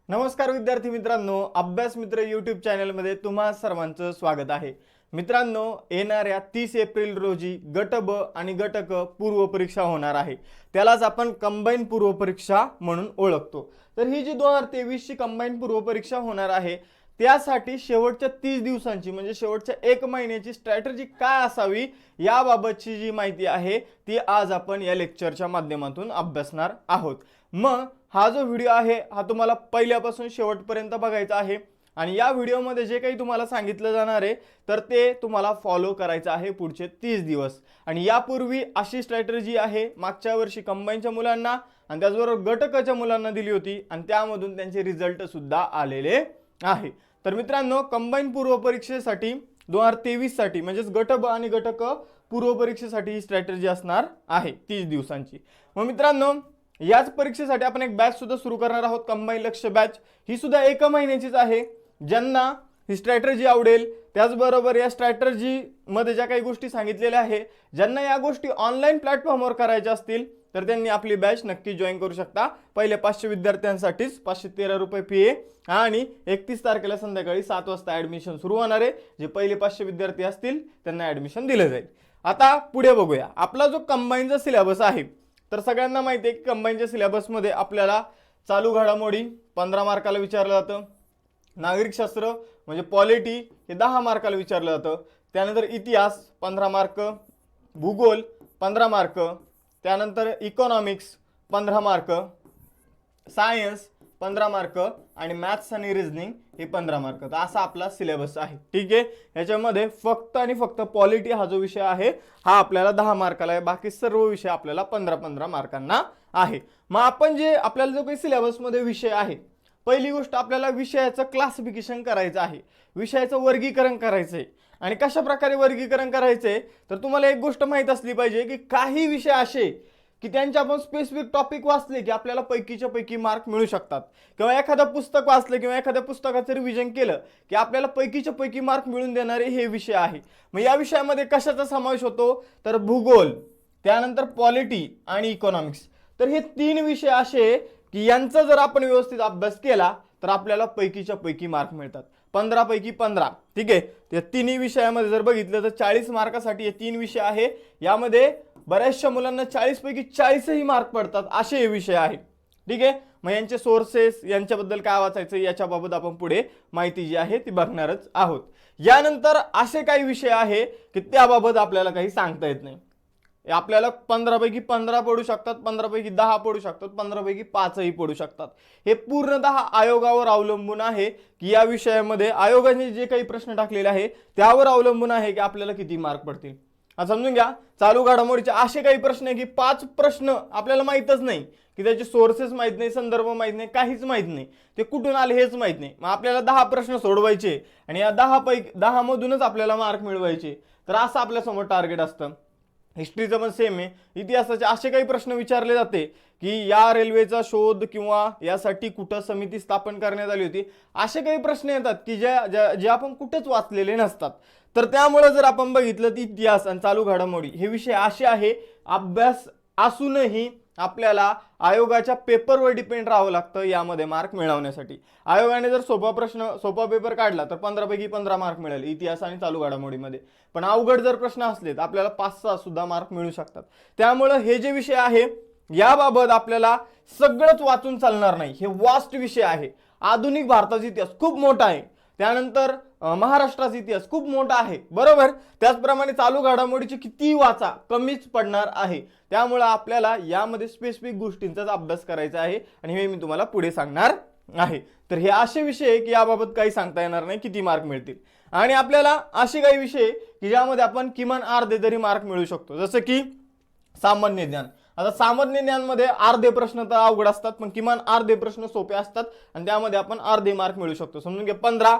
नमस्कार विद्यार्थी मित्रांनो, अभ्यास मित्र यूट्यूब चॅनलमध्ये तुम्हा सर्वांचं स्वागत आहे। मित्रांनो, येणाऱ्या 30 एप्रिल रोजी गट ब आणि गट क पूर्व परीक्षा होणार आहे। त्यालाच आपण कंबाईन पूर्व परीक्षा म्हणून ओळखतो। तर ही जी 2023 ची कंबाईन पूर्व परीक्षा होणार आहे त्यासाठी शेवटच्या 30 दिवसांची म्हणजे शेवटच्या 1 महिन्याची स्ट्रॅटेजी काय असावी याबाबतची जी माहिती आहे ती आज आपण या लेक्चरच्या माध्यमातून अभ्यासणार आहोत। मग हा जो व्हिडिओ आहे हा तुम्हाला पहिल्यापासून शेवटपर्यंत बघायचा आहे आणि या व्हिडिओमध्ये जे काही तुम्हाला सांगितलं जाणार आहे तर ते तुम्हाला फॉलो करायचं आहे पुढचे 30 दिवस। आणि यापूर्वी अशी स्ट्रॅटेजी आहे मागच्या वर्षी कंबाईनच्या मुलांना आणि त्याचबरोबर गट क च्या मुलांना दिली होती आणि त्यामधून त्यांचे रिझल्ट सुद्धा आलेले आहे। तर मित्रांनो, कंबाईन पूर्व परीक्षेसाठी 2023 साठी म्हणजे गट ब आणि गट क पूर्व परीक्षेसाठी ही स्ट्रॅटेजी असणार आहे 30 दिवसांची। मग मित्रांनो, याच परीक्षेसाठी आपण एक बॅच सुद्धा सुरू करणार आहोत, कंबाईन लक्ष्य बॅच। ही सुद्धा 1 महिन्याचीच आहे। ज्यांना ही स्ट्रॅटेजी आवडेल त्याचबरोबर या स्ट्रॅटेजी मध्ये ज्या काही गोष्टी सांगितलेल्या आहे ज्यांना या गोष्टी ऑनलाईन प्लॅटफॉर्मवर करायच्या असतील तर त्यांनी आपली बॅच नक्की जॉइन करू शकता। पहिले 500 विद्यार्थ्यांसाठीच 513 रुपये फी आहे आणि 31 तारखेला संध्याकाळी 7 वाजता ॲडमिशन सुरू होणार आहे। जे पहिले 500 विद्यार्थी असतील त्यांना ॲडमिशन दिलं जाईल। आता पुढे बघूया आपला जो कंबाईनचा सिलेबस आहे। तर सगळ्यांना माहिती आहे की कंबाईनच्या सिलेबस मध्ये आपल्याला चालू घडामोडी 15 मार्काला विचारलं जातं, नागरिकशास्त्र म्हणजे पॉलिटी हे 10 मार्काला विचारलं जातं, त्यानंतर इतिहास 15 मार्क, भूगोल 15 मार्क, त्यानंतर इकॉनॉमिक्स 15 मार्क, सायन्स 15 मार्क आणि मॅथ्स आणि रिझनिंग हे 15 मार्क। तर असा आपला सिलेबस आहे, ठीक आहे। याच्यामध्ये फक्त आणि फक्त पॉलिटी हा जो विषय आहे हा आपल्याला 10 मार्काला आहे, बाकी सर्व विषय आपल्याला 15-15 मार्कांना आहे। मग आपण जे आपल्याला जो काही सिलेबस मध्ये विषय आहे, पहिली गोष्ट आपल्याला विषयाचं क्लासिफिकेशन करायचं आहे, विषयाचं वर्गीकरण करायचं आहे। आणि कशा प्रकारे वर्गीकरण करायचंय तर तुम्हाला एक गोष्ट माहित असली पाहिजे की काही विषय असे की त्यांचे आपण स्पेसिफिक टॉपिक वाचले की आपल्याला पैकीच्या पैकी मार्क मिळू शकतात, किंवा एखादं पुस्तक वाचलं किंवा एखाद्या पुस्तकाचं रिव्हिजन केलं की आपल्याला पैकीच्या पैकी मार्क मिळून देणारे हे विषय आहे। मग या विषयामध्ये कशाचा समावेश होतो तर भूगोल, त्यानंतर पॉलिटी आणि इकॉनॉमिक्स। तर हे 3 विषय असे की यांचा जर आपण व्यवस्थित अभ्यास केला तर आपल्याला पैकीच्या पैकी मार्क मिळतात, 15 पैकी 15, ठीक आहे। त्या तिन्ही विषयामध्ये जर बघितलं तर 40 मार्कासाठी हे 3 विषय आहे। यामध्ये बऱ्याचशा मुलांना 40 पैकी 40 ही मार्क पडतात असे हे विषय आहे, ठीक आहे। मग यांचे सोर्सेस यांच्याबद्दल काय वाचायचं याच्याबाबत आपण पुढे माहिती जी आहे ती बघणारच आहोत। यानंतर असे काही विषय आहे की त्याबाबत आपल्याला काही सांगता येत नाही। आपल्याला 15 पैकी 15 पडू शकतात, 15 पैकी 10 पडू शकतात, 15 पैकी 5 ही पडू शकतात। हे पूर्णतः आयोगावर अवलंबून आहे की या विषयामध्ये आयोगाने जे काही प्रश्न टाकलेले आहे त्यावर अवलंबून आहे की आपल्याला किती मार्क पडतील। आता समजून घ्या, चालू घडामोडीचे असे काही प्रश्न आहे की 5 प्रश्न आपल्याला माहीतच नाही, की त्याचे सोर्सेस माहित नाही, संदर्भ माहित नाही, काहीच माहित नाही, ते कुठून आले हेच माहित नाही। मग आपल्याला 10 प्रश्न सोडवायचे आणि या 10 पैकी 10 मधूनच आपल्याला मार्क मिळवायचे। तर असं आपल्या समोर टार्गेट असतं। हिस्ट्रीचं पण सेम आहे। इतिहासाचे असे काही प्रश्न विचारले जाते की या रेल्वेचा शोध किंवा यासाठी कुठं समिती स्थापन करण्यात आली होती, असे काही प्रश्न येतात की जे आपण कुठेच वाचलेले नसतात। तर त्यामुळे जर आपण बघितलं तर इतिहास आणि चालू घडामोडी हे विषय असे आहे अभ्यास असूनही आपल्याला आयोगाच्या पेपरवर डिपेंड राहावं लागतं यामध्ये मार्क मिळवण्यासाठी। आयोगाने जर सोपा पेपर काढला तर 15 पैकी 15 मार्क मिळेल इतिहास आणि चालू घडामोडीमध्ये, पण अवघड जर प्रश्न असले तर आपल्याला 5-6 सुद्धा मार्क मिळू शकतात। त्यामुळे हे जे विषय आहे याबाबत आपल्याला सगळंच वाचून चालणार नाही, हे वास्ट विषय आहे। आधुनिक भारताचा इतिहास खूप मोठा आहे, त्यानंतर महाराष्ट्राचा इतिहास खूप मोठा आहे, बरोबर। त्याचप्रमाणे चालू घडामोडीची किती वाचा कमीच पडणार आहे। त्यामुळे आपल्याला यामध्ये स्पेसिफिक गोष्टींचाच अभ्यास करायचा आहे आणि हे मी तुम्हाला पुढे सांगणार आहे। तर हे असे विषय की याबाबत काही सांगता येणार नाही किती मार्क मिळतील। आणि आपल्याला असे काही विषय की ज्यामध्ये आपण किमान अर्धे तरी मार्क मिळू शकतो, जसं की सामान्य ज्ञान। आता सामान्य ज्ञानमध्ये अर्धे प्रश्न तर अवघड असतात पण किमान अर्धे प्रश्न सोपे असतात आणि त्यामध्ये आपण अर्धे मार्क मिळू शकतो। समजून घ्या 15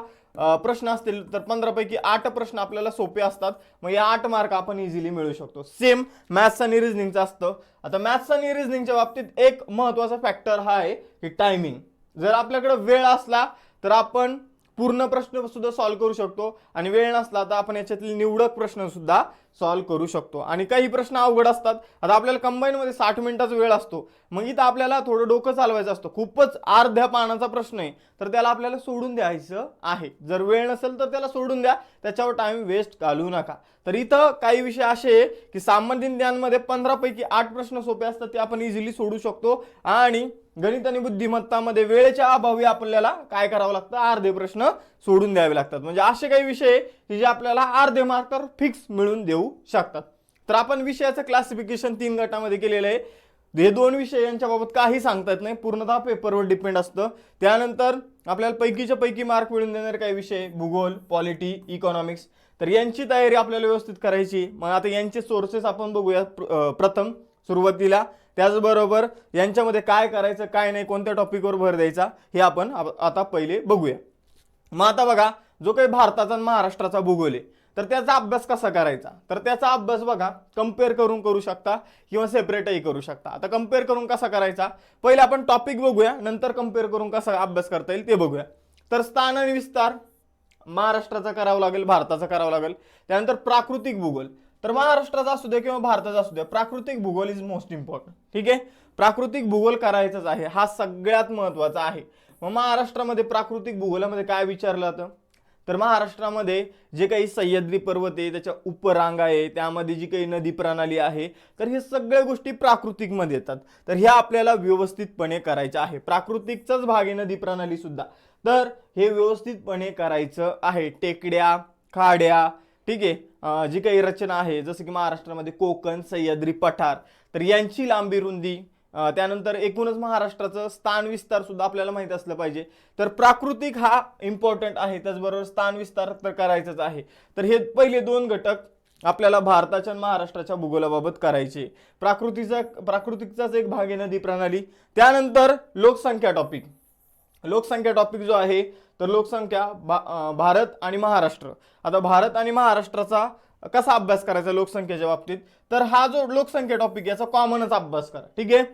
प्रश्न असतील तर 15 पैकी 8 प्रश्न आपल्याला सोपे असतात, मग या 8 मार्क आपण इझिली मिळू शकतो। सेम मॅथ्स आणि रिझनिंगचं असतं। आता मॅथ्स आणि रिझनिंगच्या बाबतीत एक महत्त्वाचा फॅक्टर हा आहे की टायमिंग। जर आपल्याकडे वेळ असला तर आपण पूर्ण प्रश्न सुद्धा सॉल्व्ह करू शकतो आणि वेळ नसला तर आपण याच्यातले निवडक प्रश्न सुद्धा सॉल्व्ह करू शकतो. आणि काही प्रश्न अवघड असतात. आता आपल्याला कंबाईन मध्ये 60 मिनिटाचा वेळ असतो, मग इथं आपल्याला थोडं डोकं चालवायचं असतं. खूपच अर्ध्या पानाचा प्रश्न आहे तर त्याला आपल्याला सोडून द्यायचं आहे. जर वेळ नसेल तर त्याला सोडून द्या, त्याच्यावर टाइम वेस्ट घालवू नका. तर इथं काही विषय असे आहे की सामान्य ज्ञानमध्ये 15 पैकी 8 प्रश्न सोपे असतात, ते आपण इझिली सोडू शकतो. आणि गणित आणि बुद्धिमत्तामध्ये वेळेच्या अभावी आपल्याला काय करावं लागतं, अर्धे प्रश्न सोडून द्यावे लागतात. म्हणजे असे काही विषय की जे आपल्याला अर्धे मार्क तर फिक्स मिळून देऊ शकतात. तर आपण विषयाचं क्लासिफिकेशन 3 गटामध्ये केलेलं आहे. हे 2 विषय यांच्या बाबत काही सांगता येत नाही, पूर्णतः पेपरवर डिपेंड असतं. त्यानंतर आपल्याला पैकीच्या पैकी मार्क मिळून देणारे काही विषय भूगोल, पॉलिटी, इकॉनॉमिक्स. तर यांची तयारी आपल्याला व्यवस्थित करायची. मग आता यांचे सोर्सेस आपण बघूया प्रथम सुरुवातीला. त्याचबरोबर यांच्यामध्ये काय करायचं काय नाही, कोणत्या टॉपिकवर भर द्यायचा हे आपण आता पहिले बघूया. मग आता बघा, जो काही भारताचा आणि महाराष्ट्राचा भूगोल आहे तर त्याचा अभ्यास कसा करायचा, तर त्याचा अभ्यास बघा कम्पेअर करून करू शकता किंवा सेपरेटही करू शकता. आता कम्पेअर करून कसा करायचा, पहिले आपण टॉपिक बघूया, नंतर कम्पेअर करून कसा अभ्यास करता येईल ते बघूया. तर स्थान आणि विस्तार महाराष्ट्राचा करावा लागेल, भारताचा करावा लागेल. त्यानंतर प्राकृतिक भूगोल, तर महाराष्ट्राचा असू द्या किंवा भारताचा असू द्या, प्राकृतिक भूगोल इज मोस्ट इम्पॉर्टंट. ठीक आहे, प्राकृतिक भूगोल करायचाच आहे, हा सगळ्यात महत्वाचा आहे. मग महाराष्ट्रामध्ये प्राकृतिक भूगोलामध्ये काय विचारलं जातं, तर महाराष्ट्रामध्ये जे काही सह्याद्री पर्वत आहे, त्याच्या उपरांगा आहे, त्यामध्ये जी काही नदी प्रणाली आहे, तर हे सगळ्या गोष्टी प्राकृतिक मध्ये येतात. तर ह्या आपल्याला व्यवस्थितपणे करायच्या आहे. प्राकृतिकचाच भाग आहे नदी प्रणाली सुद्धा, तर हे व्यवस्थितपणे करायचं आहे. टेकड्या, खाड्या, ठीक आहे, जी काही रचना आहे जसं की महाराष्ट्रामध्ये कोकण, सह्याद्री पठार, तर यांची लांबी रुंदी, त्यानंतर एकूणच महाराष्ट्राचं स्थान विस्तार सुद्धा आपल्याला माहित असलं पाहिजे. तर प्राकृतिक हा इम्पॉर्टंट आहे, त्याचबरोबर स्थान विस्तार तर करायचंच आहे. तर हे पहिले 2 घटक आपल्याला भारताच्या आणि महाराष्ट्राच्या भूगोलाबाबत करायचे. प्राकृतिकचाच एक भाग आहे नदी प्रणाली. त्यानंतर लोकसंख्या टॉपिक. लोकसंख्या टॉपिक जो आहे तर लोकसंख्या भारत आणि महाराष्ट्र. आता भारत आणि महाराष्ट्राचा कसा अभ्यास करायचा लोकसंख्येच्या बाबतीत, तर हा जो लोकसंख्या टॉपिक याचा कॉमनच अभ्यास करा. ठीक आहे,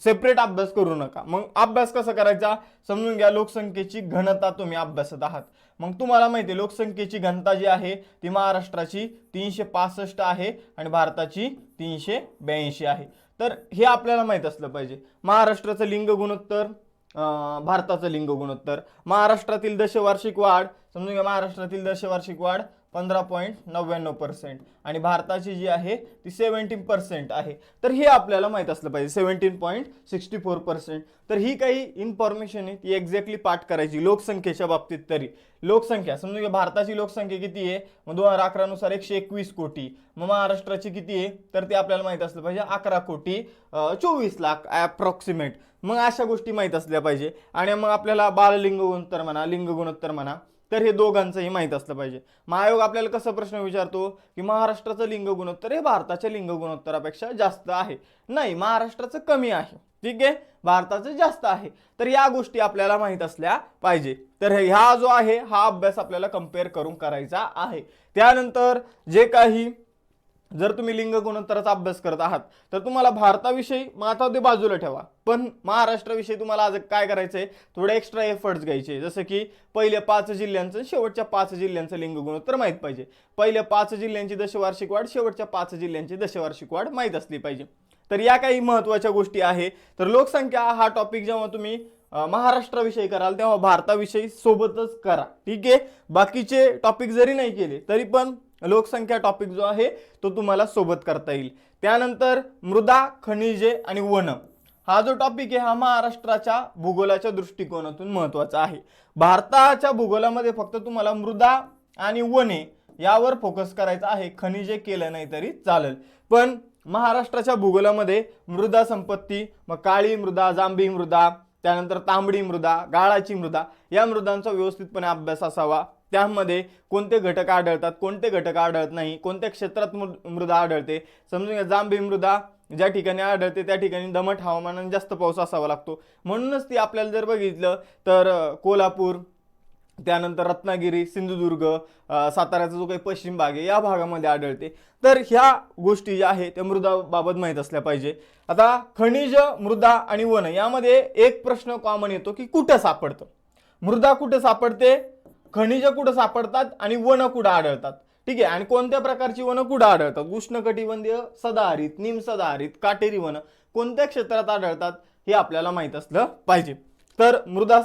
सेपरेट अभ्यास करू नका. मग अभ्यास कसा करायचा समजून घ्या. लोकसंख्येची घनता तुम्ही अभ्यासत आहात, मग तुम्हाला माहिती आहे लोकसंख्येची घनता जी आहे ती महाराष्ट्राची 365 आहे आणि भारताची 382 आहे. तर हे आपल्याला माहित असलं पाहिजे. महाराष्ट्राचं लिंग गुणोत्तर, भारताचं लिंग गुणोत्तर, महाराष्ट्रातील दशवार्षिक वाढ समजून घ्या, महाराष्ट्रातील दशवार्षिक वाढ 15.99% आणि भारताची जी आहे ती 17% आहे. तर हे आपल्याला माहित असलं पाहिजे, 17.64%. तर ही काही इन्फॉर्मेशन आहे ती एक्झॅक्टली पाठ करायची लोकसंख्येच्या बाबतीत. तरी लोकसंख्या समजून घ्या, भारताची लोकसंख्या किती आहे, मग 2011 नुसार 121 कोटी. मग महाराष्ट्राची किती आहे, तर ते आपल्याला माहित असलं पाहिजे 11,24,00,000 अप्रॉक्सिमेट. मग अशा गोष्टी माहित असल्या पाहिजे. आणि मग आपल्याला बाललिंग गुणोत्तर म्हणा, लिंग गुणोत्तर म्हणा, तर हे दोघांचंही माहित असलं पाहिजे. मग आयोग आपल्याला कसा प्रश्न विचारतो की महाराष्ट्राचं लिंग गुणोत्तर हे भारताच्या लिंग गुणोत्तरापेक्षा जास्त आहे, नाही महाराष्ट्राचं कमी आहे. ठीक आहे, भारताचं जास्त आहे. तर या गोष्टी आपल्याला माहित असल्या पाहिजे. तर ह्या जो आहे हा अभ्यास आपल्याला कम्पेअर करून करायचा आहे. त्यानंतर जे काही जर तुम्ही लिंग गुणोत्तराचा अभ्यास करत आहात तर तुम्हाला भारताविषयी माता ते बाजूला ठेवा, पण महाराष्ट्राविषयी तुम्हाला आज काय करायचंय, थोडे एक्स्ट्रा एफर्ट्स घ्यायचे. जसं की पहिल्या 5 जिल्ह्यांचं शेवटच्या 5 जिल्ह्यांचं लिंग गुणोत्तर माहित पाहिजे, पहिल्या 5 जिल्ह्यांची दशवार्षिक वाढ, शेवटच्या 5 जिल्ह्यांची दशवार्षिक वाढ माहित असली पाहिजे. तर या काही महत्त्वाच्या गोष्टी आहे. तर लोकसंख्या हा टॉपिक जेव्हा तुम्ही महाराष्ट्राविषयी कराल तेव्हा भारताविषयी सोबतच करा. ठीक आहे, बाकीचे टॉपिक जरी नाही केले तरी पण लोकसंख्या टॉपिक जो आहे तो तुम्हाला सोबत करता येईल. त्यानंतर मृदा, खनिजे आणि वन हा जो टॉपिक आहे हा महाराष्ट्राच्या भूगोलाच्या दृष्टिकोनातून महत्त्वाचा आहे. भारताच्या भूगोलामध्ये फक्त तुम्हाला मृदा आणि वने यावर फोकस करायचा आहे, खनिजे केलं नाही तरी चालेल. पण महाराष्ट्राच्या भूगोलामध्ये मृदा संपत्ती, मग काळी मृदा, जांभी मृदा, त्यानंतर तांबडी मृदा, गाळाची मृदा, या मृदांचा व्यवस्थितपणे अभ्यास असावा. त्यामध्ये कोणते घटक आढळतात, कोणते घटक आढळत नाही, कोणत्या क्षेत्रात मृदा आढळते. समजून घ्या, जांभी मृदा ज्या ठिकाणी आढळते त्या ठिकाणी दमट हवामान आणि जास्त पाऊस असावा लागतो. म्हणूनच ती आपल्याला जर बघितलं तर कोल्हापूर, त्यानंतर रत्नागिरी, सिंधुदुर्ग, साताऱ्याचा जो काही पश्चिम भाग आहे या भागामध्ये आढळते. तर ह्या गोष्टी ज्या आहेत त्या मृदाबाबत माहीत असल्या पाहिजे. आता खनिज, मृदा आणि वन यामध्ये एक प्रश्न कॉमन येतो की कुठं सापडतं, मृदा कुठं सापडते, खनिज कुठं सापडतात आणि वन कुठं आढळतात. ठीक आहे. आणि कोणत्या प्रकारची वनं कुठं आढळतात? उष्णकटिबंधीय, सदाहरित, निमसदाहरित, काटेरी वनं कोणत्या क्षेत्रात आढळतात हे आपल्याला माहित असलं पाहिजे. तर मृदा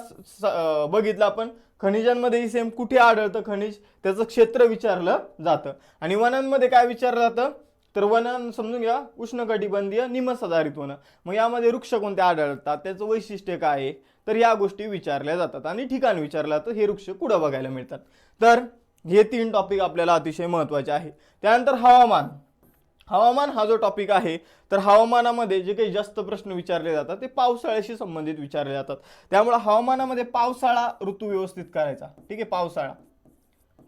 बघितलं आपण. खनिजांमध्येही सेम कुठे आढळतं खनिज त्याचं क्षेत्र विचारलं जातं. आणि वनांमध्ये काय विचारलं जातं? तर वनं समजून घ्या, उष्णकटिबंधीय, निमसदाहरित वनं. मग यामध्ये वृक्ष कोणते आढळतात, त्याचं वैशिष्ट्य काय आहे, तर या गोष्टी विचारल्या जातात. आणि ठिकाण विचारलं जातं, हे वृक्ष कुठं बघायला मिळतात. तर हे 3 टॉपिक आपल्याला अतिशय महत्त्वाचे आहे. त्यानंतर हवामान. हवामान हा जो टॉपिक आहे, तर हवामानामध्ये जे काही जास्त प्रश्न विचारले जातात ते पावसाळ्याशी संबंधित विचारले जातात. त्यामुळे हवामानामध्ये पावसाळा ऋतू व्यवस्थित करायचा. ठीक आहे,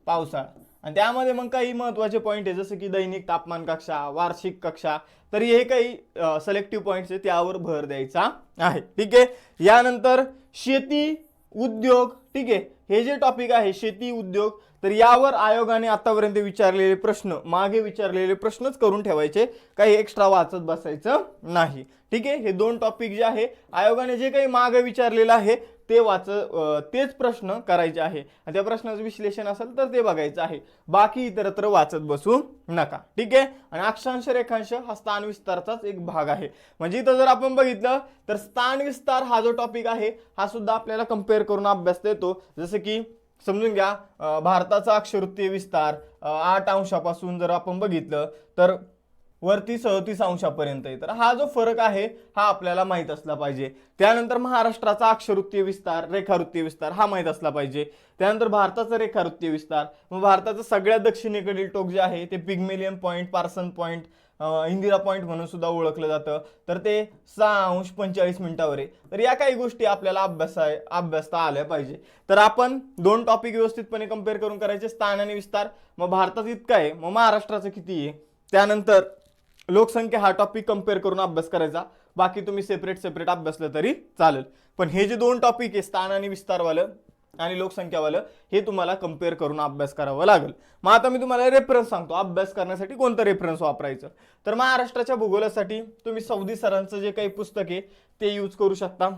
पावसाळा आणि त्यामध्ये मग काही महत्त्वाचे पॉईंट आहे, जसं की दैनिक तापमान कक्षा, वार्षिक कक्षा. तर हे काही सिलेक्टिव्ह पॉईंट्स आहे, त्यावर भर द्यायचा आहे. ठीक आहे. यानंतर शेती उद्योग. ठीक आहे, हे जे टॉपिक आहे शेती उद्योग, तर यावर आयोगाने आतापर्यंत विचारलेले प्रश्न, मागे विचारलेले प्रश्नच करून ठेवायचे, काही एक्स्ट्रा वाचत बसायचं नाही. ठीक आहे. हे 2 टॉपिक जे आहे आयोगाने जे काही मागे विचारलेलं आहे ते तेच प्रश्न करायचे आहे. आणि त्या प्रश्नाचं विश्लेषण असेल तर ते बघायचं आहे, बाकी इतरत्र वाचत बसू नका. ठीक आहे. आणि अक्षांश रेखांश हा स्थान विस्ताराचाच एक भाग आहे. म्हणजे इथं जर आपण बघितलं तर स्थान विस्तार हा जो टॉपिक आहे हा सुद्धा आपल्याला कम्पेअर करून अभ्यासता येतो. जसं की समजून घ्या, भारताचा अक्षवृत्तीय विस्तार 8 अंशापासून जर आपण बघितलं तर वरती 37 अंशापर्यंत आहे. तर हा जो फरक आहे हा आपल्याला माहित असला पाहिजे. त्यानंतर महाराष्ट्राचा अक्षवृत्तीय विस्तार, रेखावृत्तीय विस्तार हा माहित असला पाहिजे. त्यानंतर भारताचा रेखावृत्तीय विस्तार, मग भारताचं सगळ्यात दक्षिणेकडील टोक जे आहे ते Pygmalion Point, Parson Point, Indira Point म्हणून सुद्धा ओळखलं जातं. तर ते 6:45 आहे. तर या काही गोष्टी आपल्याला अभ्यासता आल्या पाहिजे. तर आपण 2 टॉपिक व्यवस्थितपणे कम्पेअर करून करायचे, स्थान आणि विस्तार. मग भारतात इतकं आहे, मग महाराष्ट्राचं किती आहे. त्यानंतर लोकसंख्या हा टॉपिक कम्पेअर करून अभ्यास करायचा. बाकी तुम्ही सेपरेट अभ्यासलं तरी चालेल. पण हे जे 2 टॉपिक आहे, स्थान आणि विस्तारवालं आणि लोकसंख्यावालं, हे तुम्हाला कम्पेअर करून अभ्यास करावा लागेल. मग आता मी तुम्हाला रेफरन्स सांगतो, अभ्यास करण्यासाठी कोणतं रेफरन्स वापरायचं. तर महाराष्ट्राच्या भूगोलासाठी तुम्ही सौदी सरांचं जे काही पुस्तक आहे ते यूज करू शकता.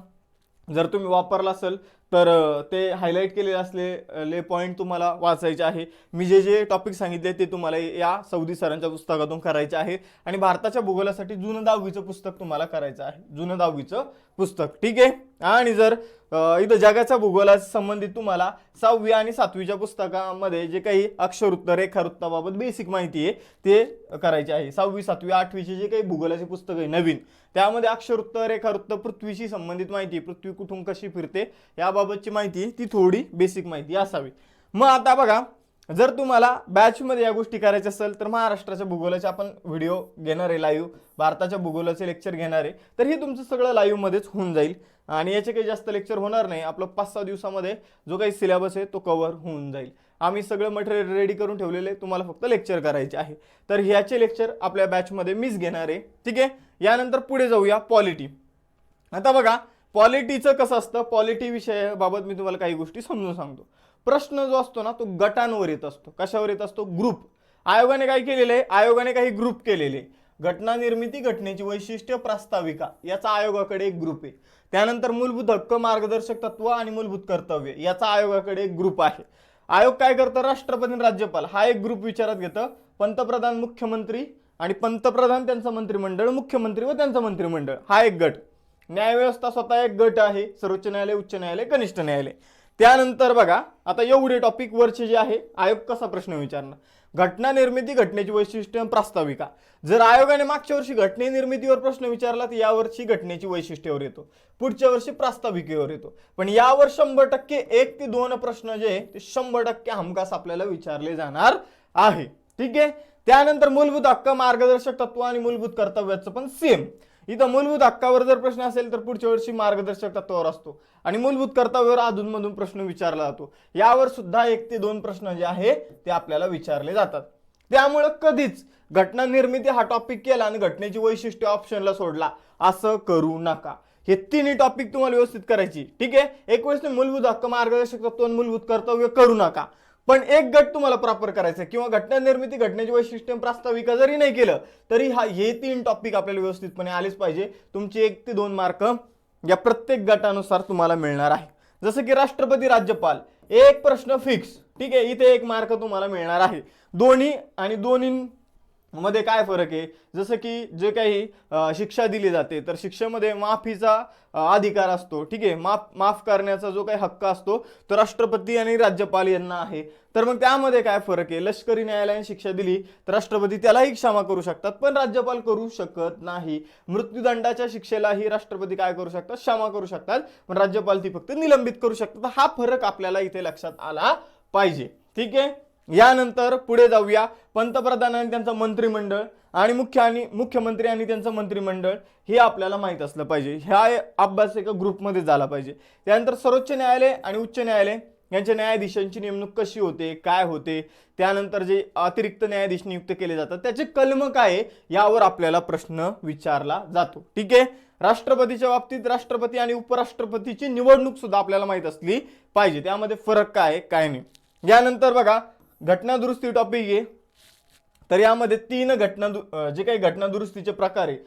जर तुम्ही वापरला असेल तर ते हायलाईट केलेले असलेले पॉईंट तुम्हाला वाचायचे आहे. मी जे टॉपिक सांगितले ते तुम्हाला या सौदी सरांच्या पुस्तकातून करायचे आहे. आणि भारताच्या भूगोलासाठी जुनं 10वीचं पुस्तक तुम्हाला करायचं आहे, जुनं 10वीचं पुस्तक. ठीक आहे. आणि जर इथं जगाच्या भूगोलाशी संबंधित तुम्हाला 6वी आणि 7वीच्या पुस्तकामध्ये जे काही अक्षवृत्त, रेखावृत्ताबाबत बेसिक माहिती आहे ते करायची आहे. 6वी, 7वी, 8वीचे जे काही भूगोलाचे पुस्तक आहे नवीन, त्यामध्ये अक्षवृत्त, रेखावृत्त, पृथ्वीशी संबंधित माहिती, पृथ्वी कुठून कशी फिरते याबाबतची माहिती, ती थोडी बेसिक माहिती असावी. मग आता बघा, जर तुम्हाला बॅचमध्ये या गोष्टी करायच्या असेल तर महाराष्ट्राच्या भूगोलाचे आपण व्हिडिओ घेणार आहे लाईव्ह, भारताच्या भूगोलाचे लेक्चर घेणार आहे. तर हे तुमचं सगळं लाईव्हमध्येच होऊन जाईल आणि याचे काही जास्त लेक्चर होणार नाही. आपलं 5-6 दिवसामध्ये जो काही सिलेबस आहे तो कव्हर होऊन जाईल. आम्ही सगळं मटेरियल रेडी करून ठेवलेले, तुम्हाला फक्त लेक्चर करायचे आहे. तर ह्याचे लेक्चर आपल्या बॅचमध्ये मीच घेणार आहे. ठीक आहे. यानंतर पुढे जाऊया पॉलिटी. आता बघा, पॉलिटीचं कसं असतं, पॉलिटी विषयाबाबत मी तुम्हाला काही गोष्टी समजून सांगतो. प्रश्न जो असतो ना तो गटांवर येत असतो. कशावर येत असतो? ग्रुप. आयोगाने काय केलेलं आहे, आयोगाने काही ग्रुप केलेले. घटना निर्मिती, घटनेची वैशिष्ट्य, प्रास्ताविका, याचा आयोगाकडे एक ग्रुप आहे. त्यानंतर मूलभूत हक्क, मार्गदर्शक तत्व आणि मूलभूत कर्तव्य, याचा आयोगाकडे एक ग्रुप आहे. आयोग काय करतं, राष्ट्रपती आणि राज्यपाल हा एक ग्रुप विचारात घेतं. पंतप्रधान, मुख्यमंत्री आणि पंतप्रधान त्यांचं मंत्रिमंडळ, मुख्यमंत्री व त्यांचं मंत्रिमंडळ हा एक गट. न्यायव्यवस्था स्वतः एक गट आहे, सर्वोच्च न्यायालय, उच्च न्यायालय, कनिष्ठ न्यायालय. त्यानंतर बघा, आता एवढे टॉपिक वरचे जे आहे, आयोग कसा प्रश्न विचारणार, घटना निर्मिती, घटनेची वैशिष्ट्य, प्रास्ताविका. जर आयोगाने मागच्या वर्षी घटने निर्मितीवर प्रश्न विचारला तर यावर्षी घटनेची वैशिष्ट्यावर येतो, पुढच्या वर्षी प्रास्ताविकेवर येतो. पण यावर 100% 1 ते 2 प्रश्न जे ते 100% हमखास आपल्याला विचारले जाणार आहे. ठीक आहे. त्यानंतर मूलभूत हक्क, मार्गदर्शक तत्व आणि मूलभूत कर्तव्याचं पण सेम. इथं मूलभूत हक्कावर जर प्रश्न असेल तर पुढच्या वर्षी मार्गदर्शक तत्वावर असतो आणि मूलभूत कर्तव्यावर अधूनमधून प्रश्न विचारला जातो. यावर सुद्धा 1 ते 2 प्रश्न जे आहे ते आपल्याला विचारले जातात. त्यामुळे कधीच घटना निर्मिती हा टॉपिक केला आणि घटनेची वैशिष्ट्य ऑप्शनला सोडला असं करू नका. हे 3 टॉपिक तुम्हाला व्यवस्थित करायची. ठीक आहे. एक वेळेस मूलभूत हक्क, मार्गदर्शक तत्व आणि मूलभूत कर्तव्य करू नका, पण एक गट तुम्हाला प्रॉपर करायचा किंवा घटना निर्मिती, घटनेची वैशिष्ट्य, प्रास्ताविका जरी नाही केलं तरी हे 3 टॉपिक आपल्याला व्यवस्थितपणे आलेच पाहिजे. तुमचे 1 ते 2 मार्क या प्रत्येक गटानुसार तुम्हाला मिळणार आहे. जसं की राष्ट्रपती, राज्यपाल एक प्रश्न फिक्स, ठीक आहे, इथे 1 मार्क तुम्हाला मिळणार आहे. दोन्ही आणि दोन्ही मध्ये काय फरक आहे, जसं की जे काही शिक्षा दिली जाते तर शिक्षेमध्ये माफीचा अधिकार असतो, ठीक आहे, माफ करण्याचा जो काही हक्क असतो तो राष्ट्रपती आणि राज्यपाल यांना आहे. तर मग त्यामध्ये काय फरक आहे, लष्करी न्यायालयाने शिक्षा दिली तर राष्ट्रपती त्यालाही क्षमा करू शकतात पण राज्यपाल करू शकत नाही. मृत्यूदंडाच्या शिक्षेलाही राष्ट्रपती काय करू शकतात, क्षमा करू शकतात, पण राज्यपाल ती फक्त निलंबित करू शकतात. हा फरक आपल्याला इथे लक्षात आला पाहिजे, ठीक आहे. यानंतर पुढे जाऊया, पंतप्रधान आणि त्यांचं मंत्रिमंडळ आणि मुख्यमंत्री आणि त्यांचं मंत्रिमंडळ हे आपल्याला माहित असलं पाहिजे. ह्या अभ्यास एका ग्रुपमध्ये झाला पाहिजे. त्यानंतर सर्वोच्च न्यायालय आणि उच्च न्यायालय यांच्या न्यायाधीशांची नेमणूक कशी होते, काय होते, त्यानंतर जे अतिरिक्त न्यायाधीश नियुक्त केले जातात त्याचे कलम काय आहे यावर आपल्याला प्रश्न विचारला जातो, ठीक आहे. राष्ट्रपतीच्या बाबतीत राष्ट्रपती आणि उपराष्ट्रपतीची निवडणूक सुद्धा आपल्याला माहित असली पाहिजे, त्यामध्ये फरक काय आहे काय नाही. यानंतर बघा घटना दुरुस्ती टॉपिक आहे, तर यामध्ये 3 जे काही घटना दुरुस्तीचे प्रकार आहे,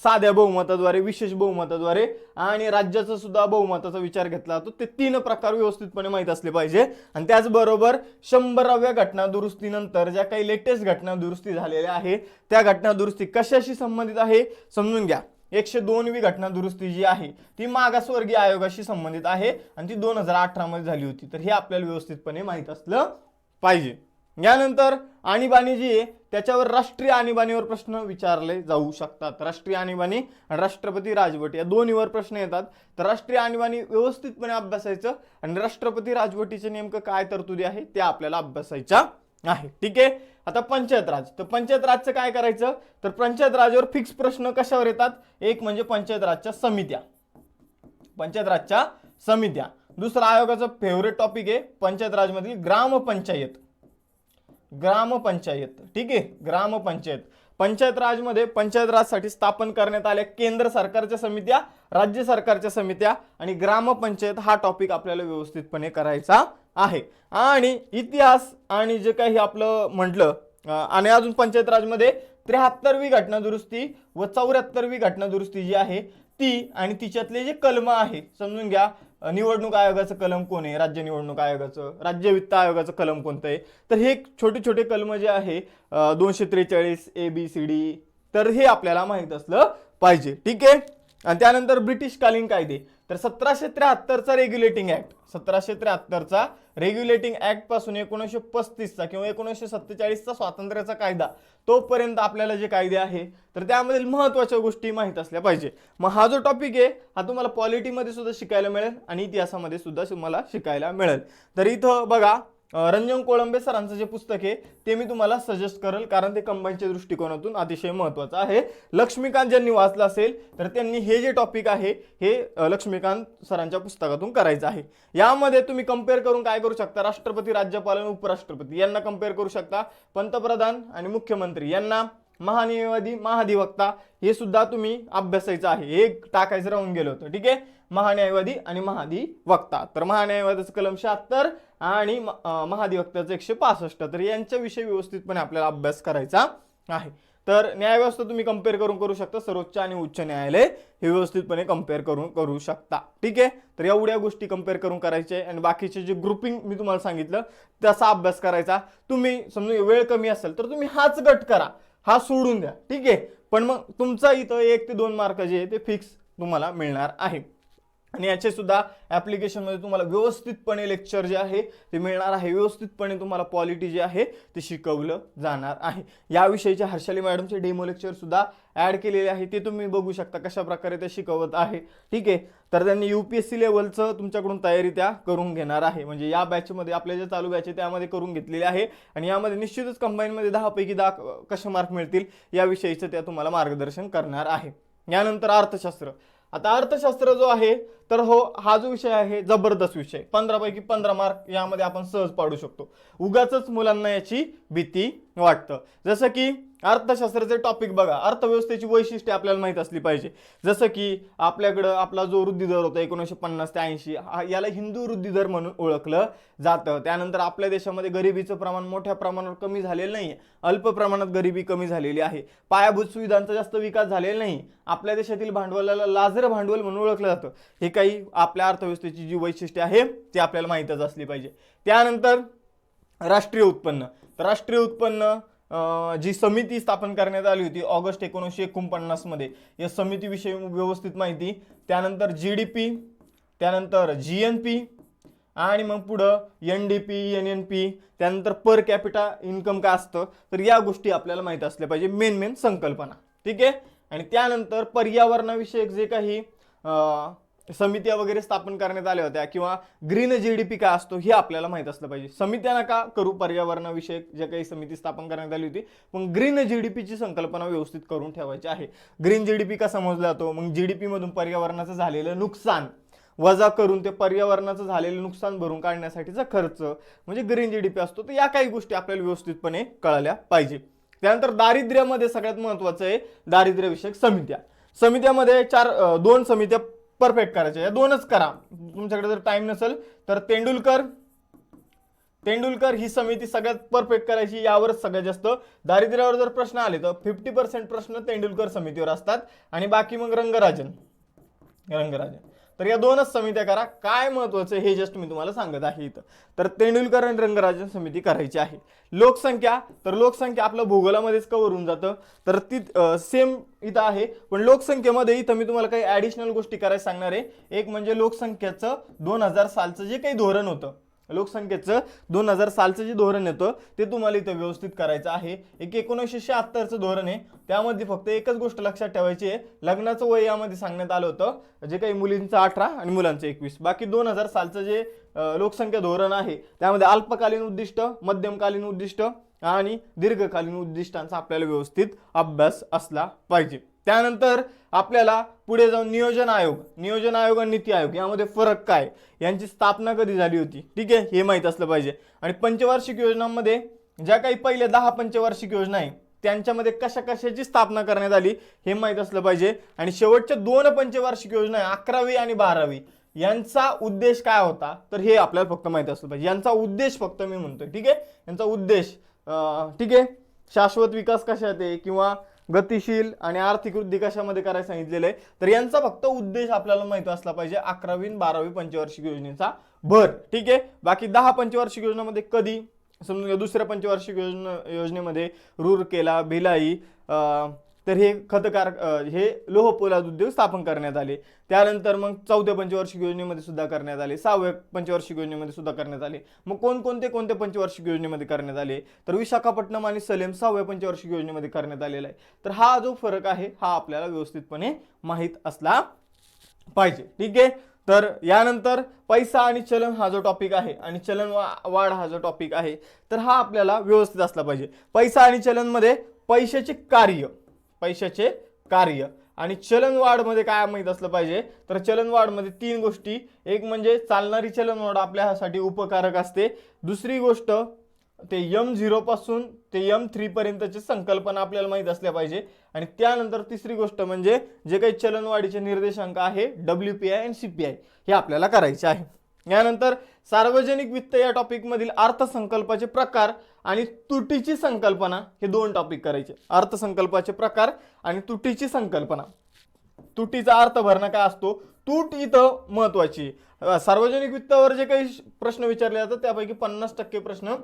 साध्या बहुमताद्वारे, विशेष बहुमताद्वारे आणि राज्याचा सुद्धा बहुमताचा विचार घेतला जातो. ते 3 प्रकार व्यवस्थितपणे माहित असले पाहिजे. आणि त्याचबरोबर 100व्या घटना दुरुस्तीनंतर ज्या काही लेटेस्ट घटना दुरुस्ती झालेल्या आहे त्या घटना दुरुस्ती कशाशी संबंधित आहे समजून घ्या. 102वी घटना दुरुस्ती जी आहे ती मागासवर्गीय आयोगाशी संबंधित आहे आणि ती 2018 मध्ये झाली होती. तर हे आपल्याला व्यवस्थितपणे माहित असलं पाहिजे. यानंतर आणीबाणी जी आहे त्याच्यावर राष्ट्रीय आणीबाणीवर प्रश्न विचारले जाऊ शकतात. राष्ट्रीय आणीबाणी आणि राष्ट्रपती राजवट या दोन्हीवर प्रश्न येतात. तर राष्ट्रीय आणीबाणी व्यवस्थितपणे अभ्यासायचं आणि राष्ट्रपती राजवटीचे नेमकं काय तरतुदी आहे ते आपल्याला अभ्यासायच्या आहे, ठीक आहे. आता पंचायत राज, तर पंचायत राजचं काय करायचं, तर पंचायत राजवर फिक्स प्रश्न कशावर येतात, एक म्हणजे पंचायत राजच्या समित्या. दुसरा आयोगाचा फेवरेट टॉपिक आहे पंचायत राजमधील ग्रामपंचायत, ठीक आहे. ग्रामपंचायत, पंचायत राजमध्ये पंचायत राजसाठी स्थापन करण्यात आल्या केंद्र सरकारच्या समित्या, राज्य सरकारच्या समित्या आणि ग्रामपंचायत हा टॉपिक आपल्याला व्यवस्थितपणे करायचा आहे. आणि इतिहास आणि जे काही आपलं म्हटलं आणि अजून पंचायत राजमध्ये 73वी घटना दुरुस्ती व 74वी घटना दुरुस्ती जी आहे ती आणि तिच्यातले जे कलम आहे समजून घ्या. निवडणूक आयोगाचं कलम कोण आहे, राज्य निवडणूक आयोगाचं, राज्य वित्त आयोगाचं कलम कोणतं आहे, तर हे छोटे छोटे कलम जे आहे 243 ABCD, तर हे आपल्याला माहित असलं पाहिजे, ठीक आहे. आणि त्यानंतर ब्रिटिशकालीन कायदे, तर 1773चा रेग्युलेटिंग ऍक्ट, 1773चा रेग्युलेटिंग ऍक्ट पासून 1935चा किंवा 1947चा स्वातंत्र्याचा कायदा तोपर्यंत आपल्याला जे कायदे आहे तर त्यामधील महत्त्वाच्या गोष्टी माहित असल्या पाहिजे. मग हा जो टॉपिक आहे हा तुम्हाला पॉलिटीमध्ये सुद्धा शिकायला मिळेल आणि इतिहासामध्ये सुद्धा तुम्हाला शिकायला मिळेल. तर इथं बघा रंजन कोळंबे सरांचं जे पुस्तक आहे ते मी तुम्हाला सजेस्ट करेल कारण ते कंबाईनच्या दृष्टिकोनातून अतिशय महत्त्वाचं आहे. लक्ष्मीकांत ज्यांनी वाचलं असेल तर त्यांनी हे जे टॉपिक आहे हे लक्ष्मीकांत सरांच्या पुस्तकातून करायचं आहे. यामध्ये तुम्ही कंपेअर करून काय करू शकता, राष्ट्रपती, राज्यपाल आणि उपराष्ट्रपती यांना कंपेअर करू शकता, पंतप्रधान आणि मुख्यमंत्री यांना, महान्यायवादी, महाधिवक्ता हे सुद्धा तुम्ही अभ्यासायचं आहे. हे टाकायचं राहून गेलं होतं, ठीक आहे. महान्यायवादी आणि महाधिवक्ता, तर महान्यायवादाचं कलम 76 आणि महाधिवक्त्याचं 165, तर यांच्याविषयी व्यवस्थितपणे आपल्याला अभ्यास करायचा आहे. तर न्यायव्यवस्था तुम्ही कंपेअर करू शकता, सर्वोच्च आणि उच्च न्यायालय हे व्यवस्थितपणे कंपेअर करू शकता, ठीक आहे. तर एवढ्या गोष्टी कंपेअर करून करायचे आणि बाकीचे जे ग्रुपिंग मी तुम्हाला सांगितलं त्याचा अभ्यास करायचा. तुम्ही समजा वेळ कमी असेल तर तुम्ही हाच गट करा, हा सोडून द्या, ठीक आहे. पण मग तुमचा इथं 1 ते 2 मार्क जे आहे ते फिक्स तुम्हाला मिळणार आहे. आणि याचे सुद्धा ॲप्लिकेशनमध्ये तुम्हाला व्यवस्थितपणे लेक्चर जे आहे ते मिळणार आहे, व्यवस्थितपणे तुम्हाला पॉलिटी जे आहे ते शिकवलं जाणार आहे. याविषयीचे हर्षाली मॅडमचे डेमो लेक्चर सुद्धा ॲड केलेले आहे, ते तुम्ही बघू शकता कशा प्रकारे ते शिकवत आहे, ठीक आहे. तर त्यांनी UPSC लेवलचं तुमच्याकडून तयारी त्या करून घेणार आहे, म्हणजे या बॅचमध्ये आपल्या जे चालू बॅच आहे त्यामध्ये करून घेतलेले आहे. आणि यामध्ये निश्चितच कंबाईनमध्ये 10 पैकी 10 कसे मार्क मिळतील याविषयीचं त्या तुम्हाला मार्गदर्शन करणार आहे. यानंतर अर्थशास्त्र, आता अर्थशास्त्र जो आहे तर हा जो विषय आहे जबरदस्त विषय, 15 पैकी 15 मार्क यामध्ये आपण सहज पाडू शकतो. उगाचच मुलांना याची भीती वाटतं. जसं की अर्थशास्त्राचे टॉपिक बघा, अर्थव्यवस्थेची वैशिष्ट्ये आपल्याला माहित असली पाहिजे. जसं की आपल्याकडं आपला जो वृद्धी दर होता 1950 ते 80, याला हिंदू वृद्धी दर म्हणून ओळखलं जातं. त्यानंतर आपल्या देशामध्ये गरिबीचं प्रमाण मोठ्या प्रमाणावर कमी झालेलं नाही, अल्प प्रमाणात गरिबी कमी झालेली आहे. पायाभूत सुविधांचा जास्त विकास झालेला नाही. आपल्या देशातील भांडवलाला लाजर भांडवल म्हणून ओळखलं जातं. हे काही आपल्या अर्थव्यवस्थेची जी वैशिष्ट्ये आहे ती आपल्याला माहितच असली पाहिजे. त्यानंतर राष्ट्रीय उत्पन्न. तर राष्ट्रीय उत्पन्न जी समिती स्थापन करण्यात आली होती ऑगस्ट 1949 मध्ये, या समितीविषयी व्यवस्थित माहिती. त्यानंतर GDP, त्यानंतर GNP आणि मग पुढं NDP, NNP, त्यानंतर पर कॅपिटा इन्कम काय असतं, तर या गोष्टी आपल्याला माहित असल्या पाहिजे, मेन संकल्पना. ठीक आहे. आणि त्यानंतर पर्यावरणाविषयक जे काही समित्या वगैरे स्थापन करण्यात आल्या होत्या किंवा ग्रीन GDP काय असतो हे आपल्याला माहित असलं पाहिजे. समित्या नका करू, पर्यावरणाविषयक जे काही समिती स्थापन करण्यात आली होती, पण ग्रीन GDP ची संकल्पना व्यवस्थित करून ठेवायची आहे. ग्रीन GDP का समजला जातो, मग GDP मधून पर्यावरणाचं झालेलं नुकसान वजा करून ते पर्यावरणाचं झालेलं नुकसान भरून काढण्यासाठीचा खर्च म्हणजे ग्रीन GDP असतो. तर या काही गोष्टी आपल्याला व्यवस्थितपणे कळल्या पाहिजे. त्यानंतर दारिद्र्यामध्ये सगळ्यात महत्त्वाचं आहे दारिद्र्यविषयक समित्या. समित्यामध्ये 2 समित्या परफेक्ट करायच्या, या 2च करा. तुमच्याकडे जर टाइम नसेल तर तेंडुलकर ही समिती सगळ्यात परफेक्ट करायची, यावरच सगळ्यात जास्त दारिद्र्यावर जर प्रश्न आले तर 50% प्रश्न तेंडुलकर समितीवर असतात आणि बाकी मग रंगराजन. तर या 2च समित्या करा. काय महत्त्वाचं हे जस्ट मी तुम्हाला सांगत आहे इथं. तर तेंडुलकर आणि रंगराजन समिती करायची आहे. लोकसंख्या, तर लोकसंख्या आपल्या भूगोलामध्येच कव्हर होऊन जातं, तर ती सेम इथं आहे. पण लोकसंख्येमध्ये इथं मी तुम्हाला काही ऍडिशनल गोष्टी करायला सांगणार आहे. एक म्हणजे लोकसंख्येचं 2000 सालचं जे काही धोरण होतं, लोकसंख्येचं 2000 सालचं जे धोरण येतं ते तुम्हाला इथं व्यवस्थित करायचं आहे. एक 1976चं धोरण आहे, त्यामध्ये फक्त एकच गोष्ट लक्षात ठेवायची आहे, लग्नाचं वय यामध्ये सांगण्यात आलं होतं, जे काही मुलींचं 18 आणि मुलांचं 21. बाकी 2000 सालचं जे लोकसंख्या धोरण आहे त्यामध्ये अल्पकालीन उद्दिष्ट, मध्यमकालीन उद्दिष्ट आणि दीर्घकालीन उद्दिष्टांचा आपल्याला व्यवस्थित अभ्यास असला पाहिजे. त्यानंतर आपल्याला पुढे जाऊन नियोजन आयोग आणि नीती आयोग यामध्ये फरक काय, यांची स्थापना कधी झाली होती, ठीक आहे, हे माहित असलं पाहिजे. आणि पंचवार्षिक योजनांमध्ये ज्या काही पहिले 10 पंचवार्षिक योजना आहे त्यांच्यामध्ये कशाची स्थापना करण्यात आली हे माहित असलं पाहिजे. आणि शेवटच्या 2 पंचवार्षिक योजना आहे 11वी आणि 12वी, यांचा उद्देश काय होता तर हे आपल्याला फक्त माहित असलं पाहिजे. यांचा उद्देश फक्त मी म्हणतोय, ठीक आहे, यांचा उद्देश ठीक आहे, शाश्वत विकास कशात आहे किंवा गतिशील आणि आर्थिक वृद्धी कशामध्ये करायला सांगितलेलं आहे, तर यांचा फक्त उद्देश आपल्याला माहिती असला पाहिजे. 11वी आणि 12वी पंचवार्षिक योजनेचा भर, ठीक आहे. बाकी 10 पंचवार्षिक योजनामध्ये कधी समजून घ्या, दुसऱ्या पंचवार्षिक योजनेमध्ये रूरकेला, भिलाई, तर हे खतकार हे लोह पोलाद उद्योग स्थापन करण्यात आले. त्यानंतर मग 4थ्या पंचवार्षिक योजनेमध्ये सुद्धा करण्यात आले, 6व्या पंचवार्षिक योजनेमध्ये सुद्धा करण्यात आले. मग कोणत्या पंचवार्षिक योजनेमध्ये करण्यात आले, तर विशाखापट्टणम आणि सलेम 6व्या पंचवार्षिक योजनेमध्ये करण्यात आलेला आहे. तर हा जो फरक आहे हा आपल्याला व्यवस्थितपणे माहीत असला पाहिजे, ठीक आहे. तर यानंतर पैसा आणि चलन हा जो टॉपिक आहे आणि चलन वाढ हा जो टॉपिक आहे, तर हा आपल्याला व्यवस्थित असला पाहिजे. पैसा आणि चलनमध्ये पैशाचे कार्य आणि चलनवाढ मध्ये काय माहित असलं पाहिजे, तर चलनवाढ मध्ये 3 गोष्टी. एक म्हणजे चालणारी चलनवाढ आपल्यासाठी उपकारक असते. दुसरी गोष्ट ते M0 पासून ते M3 पर्यंतची संकल्पना आपल्याला माहित असल्या पाहिजे. आणि त्यानंतर तिसरी गोष्ट म्हणजे जे काही चलनवाढीचे निर्देशांक आहे WPI आणि CPI हे आपल्याला करायचे आहे. यानंतर सार्वजनिक वित्त या टॉपिक मधील अर्थसंकल्पाचे प्रकार आणि तुटीची संकल्पना हे 2 टॉपिक करायचे. अर्थसंकल्पाचे प्रकार आणि तुटीची संकल्पना. तुटीचा अर्थ भरणा काय असतो, तूट इथं महत्वाची. सार्वजनिक वित्तावर जे काही प्रश्न विचारले जातात त्यापैकी 50% प्रश्न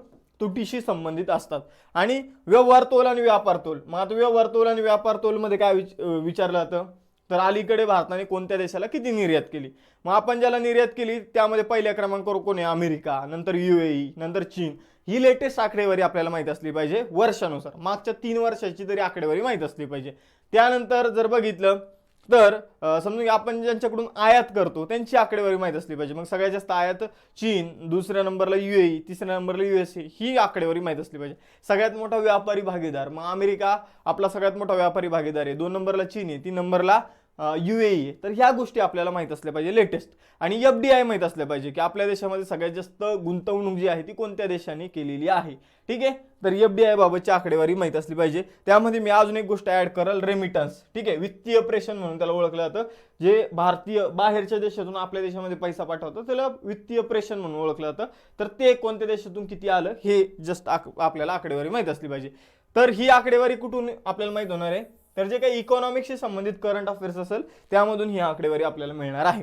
तुटीशी संबंधित असतात. आणि व्यवहार तोल आणि व्यापार तोल. मग आता व्यवहार तोल आणि व्यापार तोल मध्ये काय विचारलं जातं, तर अलीकडे भारताने कोणत्या देशाला किती निर्यात केली. मग आपण ज्याला निर्यात केली त्यामध्ये पहिल्या क्रमांकावर कोण आहे, अमेरिका, नंतर UAE, नंतर चीन. ही लेटेस्ट आकडेवारी आपल्याला माहित असली पाहिजे वर्षानुसार, मागच्या 3 वर्षाची तरी आकडेवारी माहित असली पाहिजे. त्यानंतर जर बघितलं तर समजून आपण ज्यांच्याकडून आयात करतो त्यांची आकडेवारी माहित असली पाहिजे. मग सगळ्यात जास्त आयात चीन, दुसऱ्या नंबरला UAE, तिसऱ्या नंबरला USA, ही आकडेवारी माहित असली पाहिजे. सगळ्यात मोठा व्यापारी भागीदार मग अमेरिका आपला सगळ्यात मोठा व्यापारी भागीदार आहे. 2 नंबरला चीन आहे, 3 नंबरला UAE, तर ह्या गोष्टी आपल्याला माहित असल्या पाहिजे लेटेस्ट. आणि FDI माहित असल्या पाहिजे की आपल्या देशामध्ये सगळ्यात जास्त गुंतवणूक जी आहे ती कोणत्या देशाने केलेली आहे. ठीक आहे, तर FDI बाबतची आकडेवारी माहित असली पाहिजे. त्यामध्ये मी अजून एक गोष्ट ऍड करेल, रेमिटन्स. ठीक आहे, वित्तीय प्रेषण म्हणून त्याला ओळखलं जातं. जे भारतीय बाहेरच्या देशातून आपल्या देशामध्ये पैसा पाठवतात त्याला वित्तीय प्रेषण म्हणून ओळखलं जातं. तर ते कोणत्या देशातून किती आलं हे जस्ट आपल्याला आकडेवारी माहित असली पाहिजे. तर ही आकडेवारी कुठून आपल्याला माहित होणार आहे, तर जे काही इकॉनॉमिक्सशी संबंधित करंट अफेअर्स असेल त्यामधून ही आकडेवारी आपल्याला मिळणार आहे.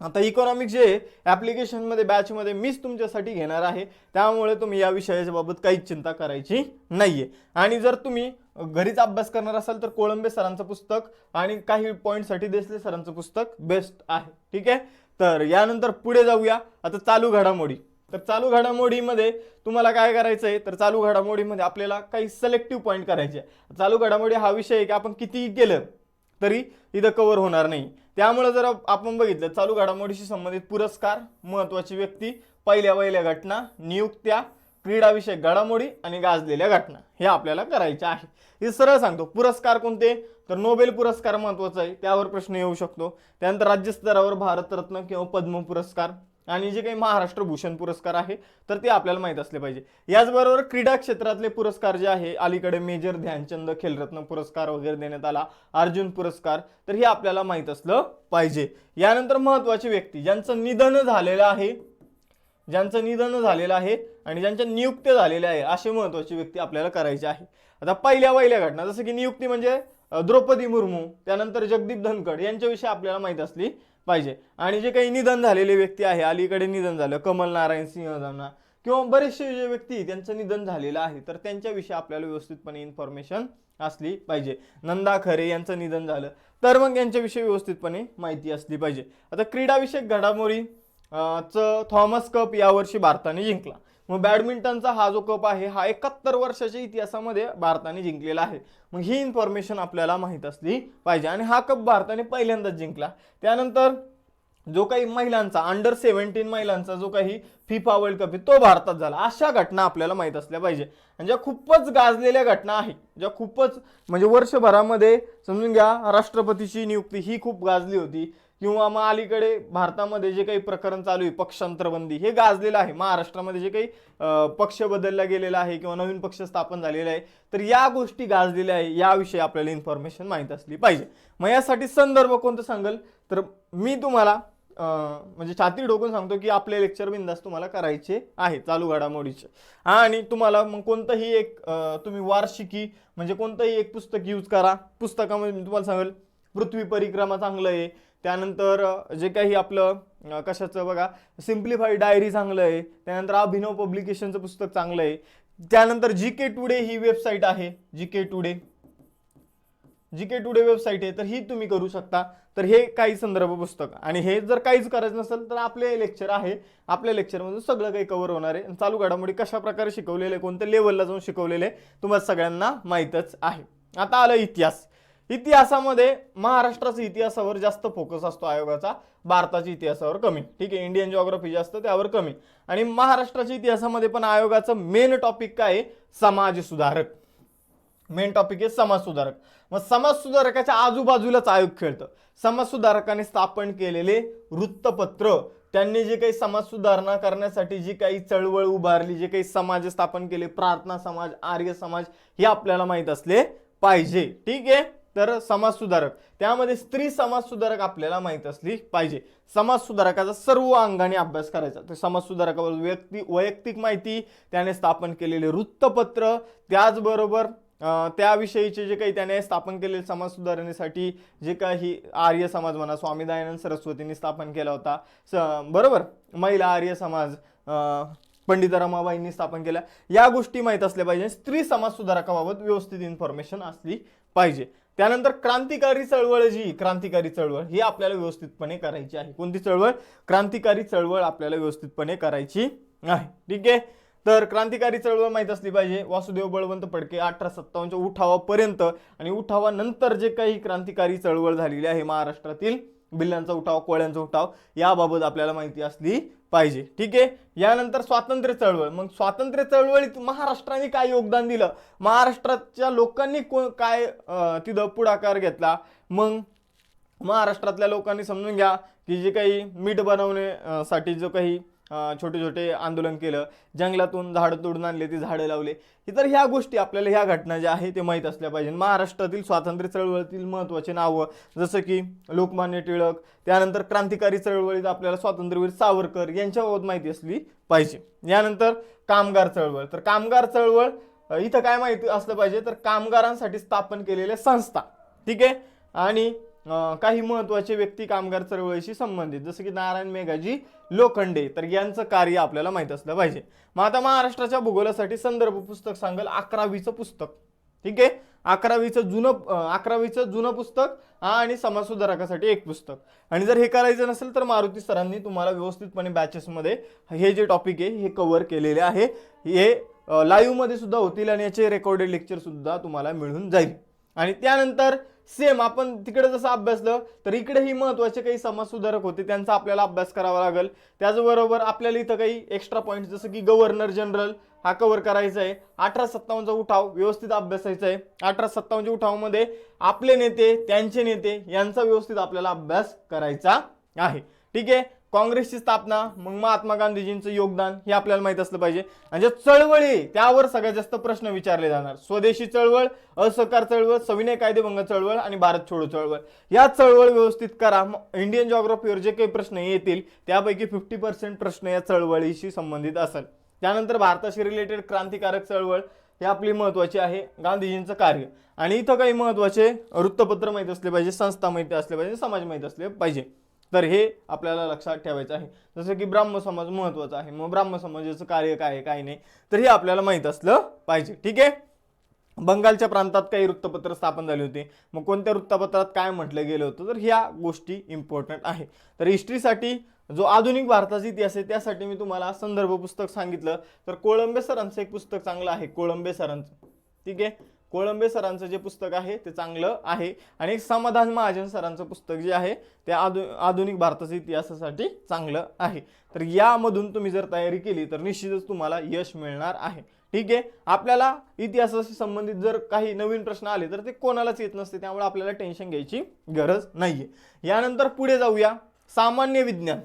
आता इकॉनॉमिक्स जे ॲप्लिकेशनमध्ये बॅचमध्ये मीच तुमच्यासाठी घेणार आहे, त्यामुळे तुम्ही या विषयाच्या बाबत काहीच चिंता करायची नाहीये. आणि जर तुम्ही घरीच अभ्यास करणार असाल तर कोळंबे सरांचं पुस्तक आणि काही पॉईंटसाठी देसले सरांचं पुस्तक बेस्ट आहे. ठीक आहे, तर यानंतर पुढे जाऊया. आता चालू घडामोडी. तर चालू घडामोडीमध्ये तुम्हाला काय करायचं आहे, तर चालू घडामोडीमध्ये आपल्याला काही सिलेक्टिव्ह पॉईंट करायचे. चालू घडामोडी हा विषय आहे की आपण कितीही केलं तरी इथं कव्हर होणार नाही. त्यामुळे जर आपण बघितलं चालू घडामोडीशी संबंधित पुरस्कार, महत्त्वाची व्यक्ती, पहिल्या घटना, नियुक्त्या, क्रीडाविषयक घडामोडी आणि गाजलेल्या घटना हे आपल्याला करायचे आहे. हे सरळ सांगतो. पुरस्कार कोणते, तर नोबेल पुरस्कार महत्त्वाचा आहे, त्यावर प्रश्न येऊ शकतो. त्यानंतर राज्यस्तरावर भारतरत्न किंवा पद्म पुरस्कार आणि जे काही महाराष्ट्र भूषण पुरस्कार आहे तर ते आपल्याला माहित असले पाहिजे. याचबरोबर क्रीडा क्षेत्रातले पुरस्कार जे आहे, अलीकडे मेजर ध्यानचंद खेलरत्न पुरस्कार वगैरे देण्यात आला, अर्जुन पुरस्कार, तर हे आपल्याला माहित असलं पाहिजे. यानंतर महत्त्वाची व्यक्ती ज्यांचं निधन झालेलं आहे, आणि ज्यांच्या नियुक्त्या झालेल्या आहे अशी महत्त्वाची व्यक्ती आपल्याला करायची आहे. आता पहिल्या घटना जसं की नियुक्ती म्हणजे द्रौपदी मुर्मू, त्यानंतर जगदीप धनखड यांच्याविषयी आपल्याला माहित असली पाहिजे. आणि जे काही निधन झालेले व्यक्ती आहे, अलीकडे निधन झालं कमल नारायण सिंह किंवा बरेचसे जे व्यक्ती त्यांचं निधन झालेलं आहे तर त्यांच्याविषयी आपल्याला व्यवस्थितपणे इन्फॉर्मेशन असली पाहिजे. नंदा खरे यांचं निधन झालं तर मग यांच्याविषयी व्यवस्थितपणे माहिती असली पाहिजे. आता क्रीडाविषयक घडामोडी थॉमस कप यावर्षी भारताने जिंकला. मग बॅडमिंटनचा हा जो कप आहे हा 71 वर्षाच्या इतिहासामध्ये भारताने जिंकलेला आहे. मग ही इन्फॉर्मेशन आपल्याला माहित असली पाहिजे. आणि हा कप भारताने पहिल्यांदाच जिंकला. त्यानंतर जो काही महिलांचा अंडर 17 महिलांचा जो काही फिफा वर्ल्ड कप आहे तो भारतात झाला. अशा घटना आपल्याला माहित असल्या पाहिजे. आणि ज्या खूपच गाजलेल्या घटना आहेत, ज्या खूपच म्हणजे वर्षभरामध्ये समजून घ्या, राष्ट्रपतीची नियुक्ती ही खूप गाजली होती, किंवा मग अलीकडे भारतामध्ये जे काही प्रकरण चालू आहे पक्षांतर बंदी हे गाजलेलं आहे. महाराष्ट्रामध्ये जे काही पक्ष बदलला गेलेला आहे किंवा नवीन पक्ष स्थापन झालेला आहे तर या गोष्टी गाजलेल्या आहे, याविषयी आपल्याला इन्फॉर्मेशन माहित असली पाहिजे. मग यासाठी संदर्भ कोणतं सांगेल, तर मी तुम्हाला म्हणजे छाती ठोकून सांगतो की आपले लेक्चर बिंदास तुम्हाला करायचे आहे चालू घडामोडीचे. आणि तुम्हाला मग कोणतंही एक तुम्ही वार्षिकी म्हणजे कोणतंही एक पुस्तक यूज करा. पुस्तकामध्ये मी तुम्हाला सांगेल पृथ्वी परिक्रमा चांगलं आहे, त्यानंतर जे काही आपलं कशाचं बघा सिम्प्लिफाईड डायरी चांगलं आहे, त्यानंतर अभिनव पब्लिकेशनचं पुस्तक चांगलं आहे, त्यानंतर जीके टुडे ही वेबसाईट आहे, जीके टुडे वेबसाईट आहे तर ही तुम्ही करू शकता. तर हे काही संदर्भ पुस्तक. आणि हे जर काहीच करायचं नसेल तर आपले लेक्चर आहे, आपल्या लेक्चरमधून सगळं काही कव्हर होणार आहे. चालू घडामोडी कशा प्रकारे शिकवलेले, कोणत्या लेवलला जाऊन शिकवलेले तुम्हाला सगळ्यांना माहीतच आहे. आता आलं इतिहास. इतिहासामध्ये महाराष्ट्राच्या इतिहासावर जास्त फोकस असतो आयोगाचा, भारताच्या इतिहासावर कमी. ठीक आहे, इंडियन जिओग्राफी जास्त त्यावर कमी. आणि महाराष्ट्राच्या इतिहासामध्ये पण आयोगाचं मेन टॉपिक काय आहे, समाज सुधारक. मेन टॉपिक आहे समाज सुधारक. मग समाज सुधारकाच्या आजूबाजूलाच आयोग खेळतं. समाज सुधारकाने स्थापन केलेले वृत्तपत्र, त्यांनी जे काही समाज सुधारणा करण्यासाठी जी काही चळवळ उभारली, जे काही समाज स्थापन केले, प्रार्थना समाज, आर्य समाज, हे आपल्याला माहित असले पाहिजे. ठीक आहे, तर समाज सुधारक त्यामध्ये स्त्री समाज सुधारक आपल्याला माहित असली पाहिजे. समाज सुधारकाचा सर्व अंगाने अभ्यास करायचा. तर समाज सुधारकावर वैयक्तिक माहिती, त्याने स्थापन केलेले वृत्तपत्र, त्याचबरोबर त्याविषयीचे जे काही त्याने स्थापन केलेले समाज सुधारणेसाठी जे काही आर्य समाज म्हणा, स्वामी दयानंद सरस्वतींनी स्थापन केला होता, बरोबर, महिला आर्य समाज पंडिता रमाबाईंनी स्थापन केला, या गोष्टी माहीत असल्या पाहिजे. स्त्री समाज सुधारकाबाबत व्यवस्थित इन्फॉर्मेशन असली पाहिजे. त्यानंतर क्रांतिकारी चळवळ ही आपल्याला व्यवस्थितपणे करायची आहे. कोणती चळवळ, क्रांतिकारी चळवळ आपल्याला व्यवस्थितपणे करायची आहे. ठीक आहे, तर क्रांतिकारी चळवळ माहित असली पाहिजे. वासुदेव बळवंत फडके 1857च्या उठावापर्यंत आणि उठावानंतर जे काही क्रांतिकारी चळवळ झालेली आहे महाराष्ट्रातील, बिल्ल्यांचा उठाव, कोळ्यांचा उठाव, याबाबत आपल्याला माहिती असली पाहिजे. ठीक आहे, यानंतर स्वातंत्र्य चळवळ. मग स्वातंत्र्य चळवळीत महाराष्ट्राने काय योगदान दिलं, महाराष्ट्राच्या लोकांनी काय तिथं पुढाकार घेतला, मग महाराष्ट्रातल्या लोकांनी समजून घ्या की जे काही मीठ बनवण्यासाठी जो काही छोटे छोटे आंदोलन केलं, जंगलातून झाडं तोडून आणले, ती झाडं लावले, तर ह्या गोष्टी आपल्याला, ह्या घटना ज्या आहे ते माहीत असल्या पाहिजे. महाराष्ट्रातील स्वातंत्र्य चळवळीतील महत्त्वाचे नावं जसं की लोकमान्य टिळक, त्यानंतर क्रांतिकारी चळवळीत आपल्याला स्वातंत्र्यवीर सावरकर यांच्याबाबत माहिती असली पाहिजे. यानंतर कामगार चळवळ, तर कामगार चळवळ इथं काय माहिती असलं पाहिजे, तर कामगारांसाठी स्थापन केलेल्या संस्था, ठीक आहे, आणि काही महत्त्वाचे व्यक्ती कामगार चळवळीशी संबंधित जसं की नारायण मेघाजी लोखंडे, तर यांचं कार्य आपल्याला माहित असलं पाहिजे. मग आता महाराष्ट्राच्या भूगोलासाठी संदर्भ पुस्तक सांगेल 11वीचं पुस्तक, ठीक आहे, 11वीचं जुनं पुस्तक आणि समाज सुधारकासाठी एक पुस्तक. आणि जर हे करायचं नसेल तर मारुती सरांनी तुम्हाला व्यवस्थितपणे बॅचेसमध्ये हे जे टॉपिक आहे हे कव्हर केलेले आहे. हे लाईव्ह मध्ये सुद्धा होतील आणि याचे रेकॉर्डेड लेक्चर सुद्धा तुम्हाला मिळून जाईल. आणि त्यानंतर सेम आपण तिकडे जसं अभ्यासलं तर इकडेही महत्त्वाचे काही समाजसुधारक होते, त्यांचा आपल्याला अभ्यास करावा लागेल. त्याचबरोबर आपल्याला इथं काही एक्स्ट्रा पॉईंट जसं की गव्हर्नर जनरल हा कव्हर करायचा आहे. 1857चा उठाव व्यवस्थित अभ्यासायचा आहे. 1857च्या उठावामध्ये आपले नेते, त्यांचे नेते यांचा व्यवस्थित आपल्याला अभ्यास करायचा आहे, ठीक आहे. काँग्रेसची स्थापना, मग महात्मा गांधीजींचं योगदान हे आपल्याला माहित असलं पाहिजे. आणि जे चळवळी त्यावर सगळ्यात जास्त प्रश्न विचारले जाणार, स्वदेशी चळवळ, असहकार चळवळ, सविनय कायदेभंग चळवळ आणि भारत छोडो चळवळ, या चळवळ व्यवस्थित करा. इंडियन जिओग्राफीवर जे काही प्रश्न येतील त्यापैकी 50% प्रश्न या चळवळीशी संबंधित असेल. त्यानंतर भारताशी रिलेटेड क्रांतिकारक चळवळ हे आपली महत्त्वाची आहे, गांधीजींचं कार्य. आणि इथं काही महत्त्वाचे वृत्तपत्र माहिती असले पाहिजे, संस्था माहिती असले पाहिजे, समाज माहिती असले पाहिजे. तर हे आपल्याला लक्षात ठेवायचं आहे. जसं की ब्राह्म समाज महत्त्वाचा आहे, मग ब्राह्म समाजाचं कार्य काय आहे काय नाही तर हे आपल्याला माहित असलं पाहिजे, ठीक आहे. बंगालच्या प्रांतात काही वृत्तपत्र स्थापन झाले होते, मग कोणत्या वृत्तपत्रात काय म्हटलं गेलं होतं, तर ह्या गोष्टी इम्पॉर्टंट आहे. तर हिस्ट्रीसाठी जो आधुनिक भारताचा इतिहास आहे त्यासाठी मी तुम्हाला संदर्भ पुस्तक सांगितलं, तर कोळंबे सरांचं एक पुस्तक चांगलं आहे, कोळंबे सरांचं, ठीक आहे. कोळंबे सरांचं जे पुस्तक आहे ते चांगलं आहे. आणि समाधान महाजन सरांचं पुस्तक जे आहे ते आधुनिक भारताच्या इतिहासासाठी चांगलं आहे. तर यामधून तुम्ही जर तयारी केली तर निश्चितच तुम्हाला यश मिळणार आहे, ठीक आहे. आपल्याला इतिहासाशी संबंधित जर काही नवीन प्रश्न आले तर ते कोणालाच येत नसते, त्यामुळे आपल्याला टेन्शन घ्यायची गरज नाहीये. यानंतर पुढे जाऊया, सामान्य विज्ञान.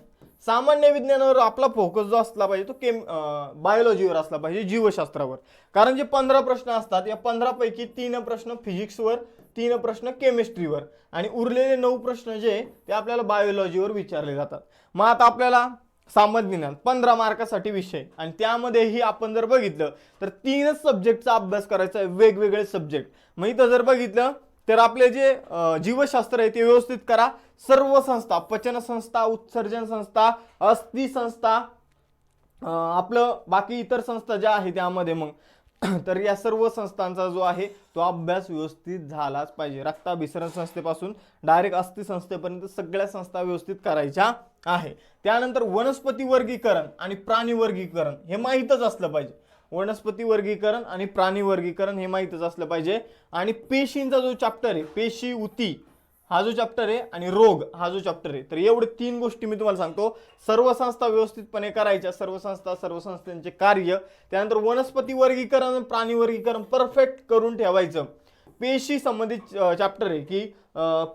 सामान्य विज्ञानावर आपला फोकस जो असला पाहिजे तो बायोलॉजीवर असला पाहिजे, जीवशास्त्रावर. कारण जे 15 प्रश्न असतात या 15 पैकी 3 प्रश्न फिजिक्सवर, 3 प्रश्न केमिस्ट्रीवर आणि उरलेले 9 प्रश्न जे ते आपल्याला बायोलॉजीवर विचारले जातात. मग आता आपल्याला सामान्य ज्ञान 15 मार्कासाठी विषय, आणि त्यामध्येही आपण जर बघितलं तर 3च सब्जेक्टचा अभ्यास करायचा आहे, वेगवेगळे सब्जेक्ट. मग इथं जर बघितलं तर आपले जे जीवशास्त्र आहे ते व्यवस्थित करा. सर्व संस्था, पचन संस्था, उत्सर्जन संस्था, अस्थि संस्था, आपलं बाकी इतर संस्था ज्या आहेत त्यामध्ये मग तर या सर्व संस्थांचा जो आहे तो अभ्यास व्यवस्थित झालाच पाहिजे. रक्ताभिसरण संस्थेपासून डायरेक्ट अस्थि संस्थेपर्यंत सगळ्या संस्था व्यवस्थित करायच्या आहे. त्यानंतर वनस्पती वर्गीकरण आणि प्राणी वर्गीकरण हे माहीतच असलं पाहिजे. वनस्पती वर्गीकरण आणि प्राणी वर्गीकरण हे माहीतच असलं पाहिजे. आणि पेशींचा जो चॅप्टर आहे, पेशी उती हा जो चॅप्टर आहे आणि रोग हा जो चॅप्टर आहे, तर एवढे 3 गोष्टी मी तुम्हाला सांगतो. सर्व संस्था व्यवस्थितपणे करायच्या, सर्व संस्थांचे कार्य. त्यानंतर वनस्पती वर्गीकरण, प्राणी वर्गीकरण परफेक्ट करून ठेवायचं. पेशी संबंधित चॅप्टर आहे की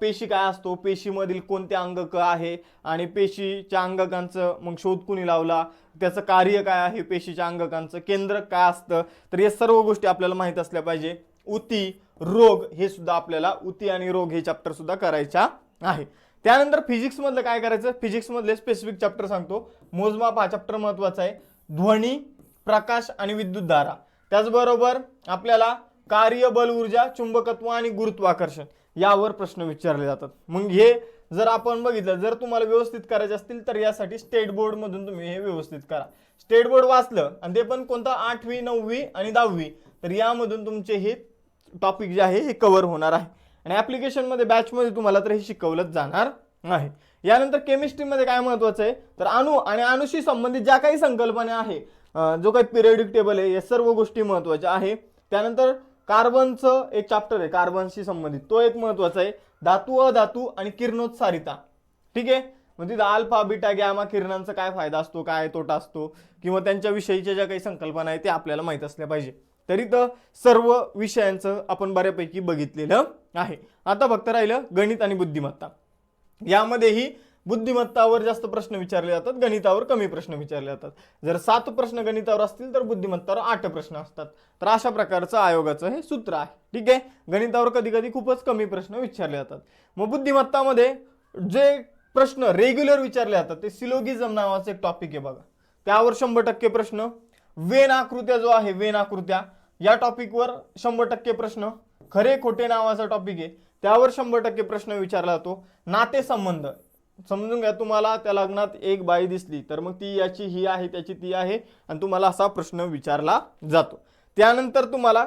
पेशी काय असतो, पेशीमधील कोणते अंगक आहे आणि पेशीच्या अंगकांचं मग शोध कुणी लावला, त्याचं कार्य काय आहे, पेशीच्या अंगकांचं केंद्रक काय असतं, तर या सर्व गोष्टी आपल्याला माहित असल्या पाहिजे. उती, रोग हे सुद्धा आपल्याला, उती आणि रोग हे चॅप्टर सुद्धा करायचा आहे. त्यानंतर फिजिक्स मधलं काय करायचं, फिजिक्स मधले स्पेसिफिक चॅप्टर सांगतो. मोजमाप हा चॅप्टर महत्वाचा आहे. ध्वनी, प्रकाश आणि विद्युत धारा. त्याचबरोबर आपल्याला कार्य, बल, ऊर्जा, चुंबकत्व आणि गुरुत्वाकर्षण यावर प्रश्न विचारले जातात. मग हे जर आपण बघितलं, जर तुम्हाला व्यवस्थित करायचे असतील तर यासाठी स्टेट बोर्ड मधून तुम्ही हे व्यवस्थित करा. स्टेट बोर्ड वाचलं आणि ते पण कोणता 8वी 9वी आणि 10वी, तर यामधून तुमचे हे टॉपिक जे आहे हे कव्हर होणार आहे. आणि ऍप्लिकेशन मध्ये बॅच मध्ये तुम्हाला तर हे शिकवलं जाणार आहे. यानंतर केमिस्ट्री मध्ये काय महत्वाचं आहे, तर अणु आणि अणुशी संबंधित ज्या काही संकल्पना आहे, जो काही पिरियडिक टेबल आहे, या सर्व गोष्टी महत्वाच्या आहे. त्यानंतर कार्बनचं एक चॅप्टर आहे कार्बनशी संबंधित, तो एक महत्वाचा आहे. धातू, अधातू आणि किरणोत्सारिता, ठीक आहे. म्हणजे अल्फा, बीटा, गॅमा किरणांचा काय फायदा असतो, काय तोटा असतो, किंवा त्यांच्या विषयीच्या ज्या काही संकल्पना आहेत ते आपल्याला माहित असल्या पाहिजे. तरी तर सर्व विषयांचं आपण बऱ्यापैकी बघितलेलं आहे. आता फक्त राहिलं गणित आणि बुद्धिमत्ता. यामध्येही बुद्धिमत्तावर जास्त प्रश्न विचारले जातात, गणितावर कमी प्रश्न विचारले जातात. जर 7 प्रश्न गणितावर असतील तर बुद्धिमत्तावर 8 प्रश्न असतात. तर अशा प्रकारचं आयोगाचं हे सूत्र आहे. ठीक आहे. गणितावर कधी कधी खूपच कमी प्रश्न विचारले जातात. मग बुद्धिमत्तामध्ये जे प्रश्न रेग्युलर विचारले जातात ते सिलोगिझम नावाचं एक टॉपिक आहे बघा. त्यावर 100% प्रश्न. वेन आकृत्या जो आहे, वेन आकृत्या या टॉपिकवर 100% प्रश्न. खरे खोटे नावाचा टॉपिक आहे, त्यावर 100% प्रश्न विचारला जातो. नातेसंबंध समजून घ्या, तुम्हाला त्या लग्नात एक बाई दिसली तर मग ती याची ही आहे, त्याची ती आहे, आणि तुम्हाला असा प्रश्न विचारला जातो. त्यानंतर तुम्हाला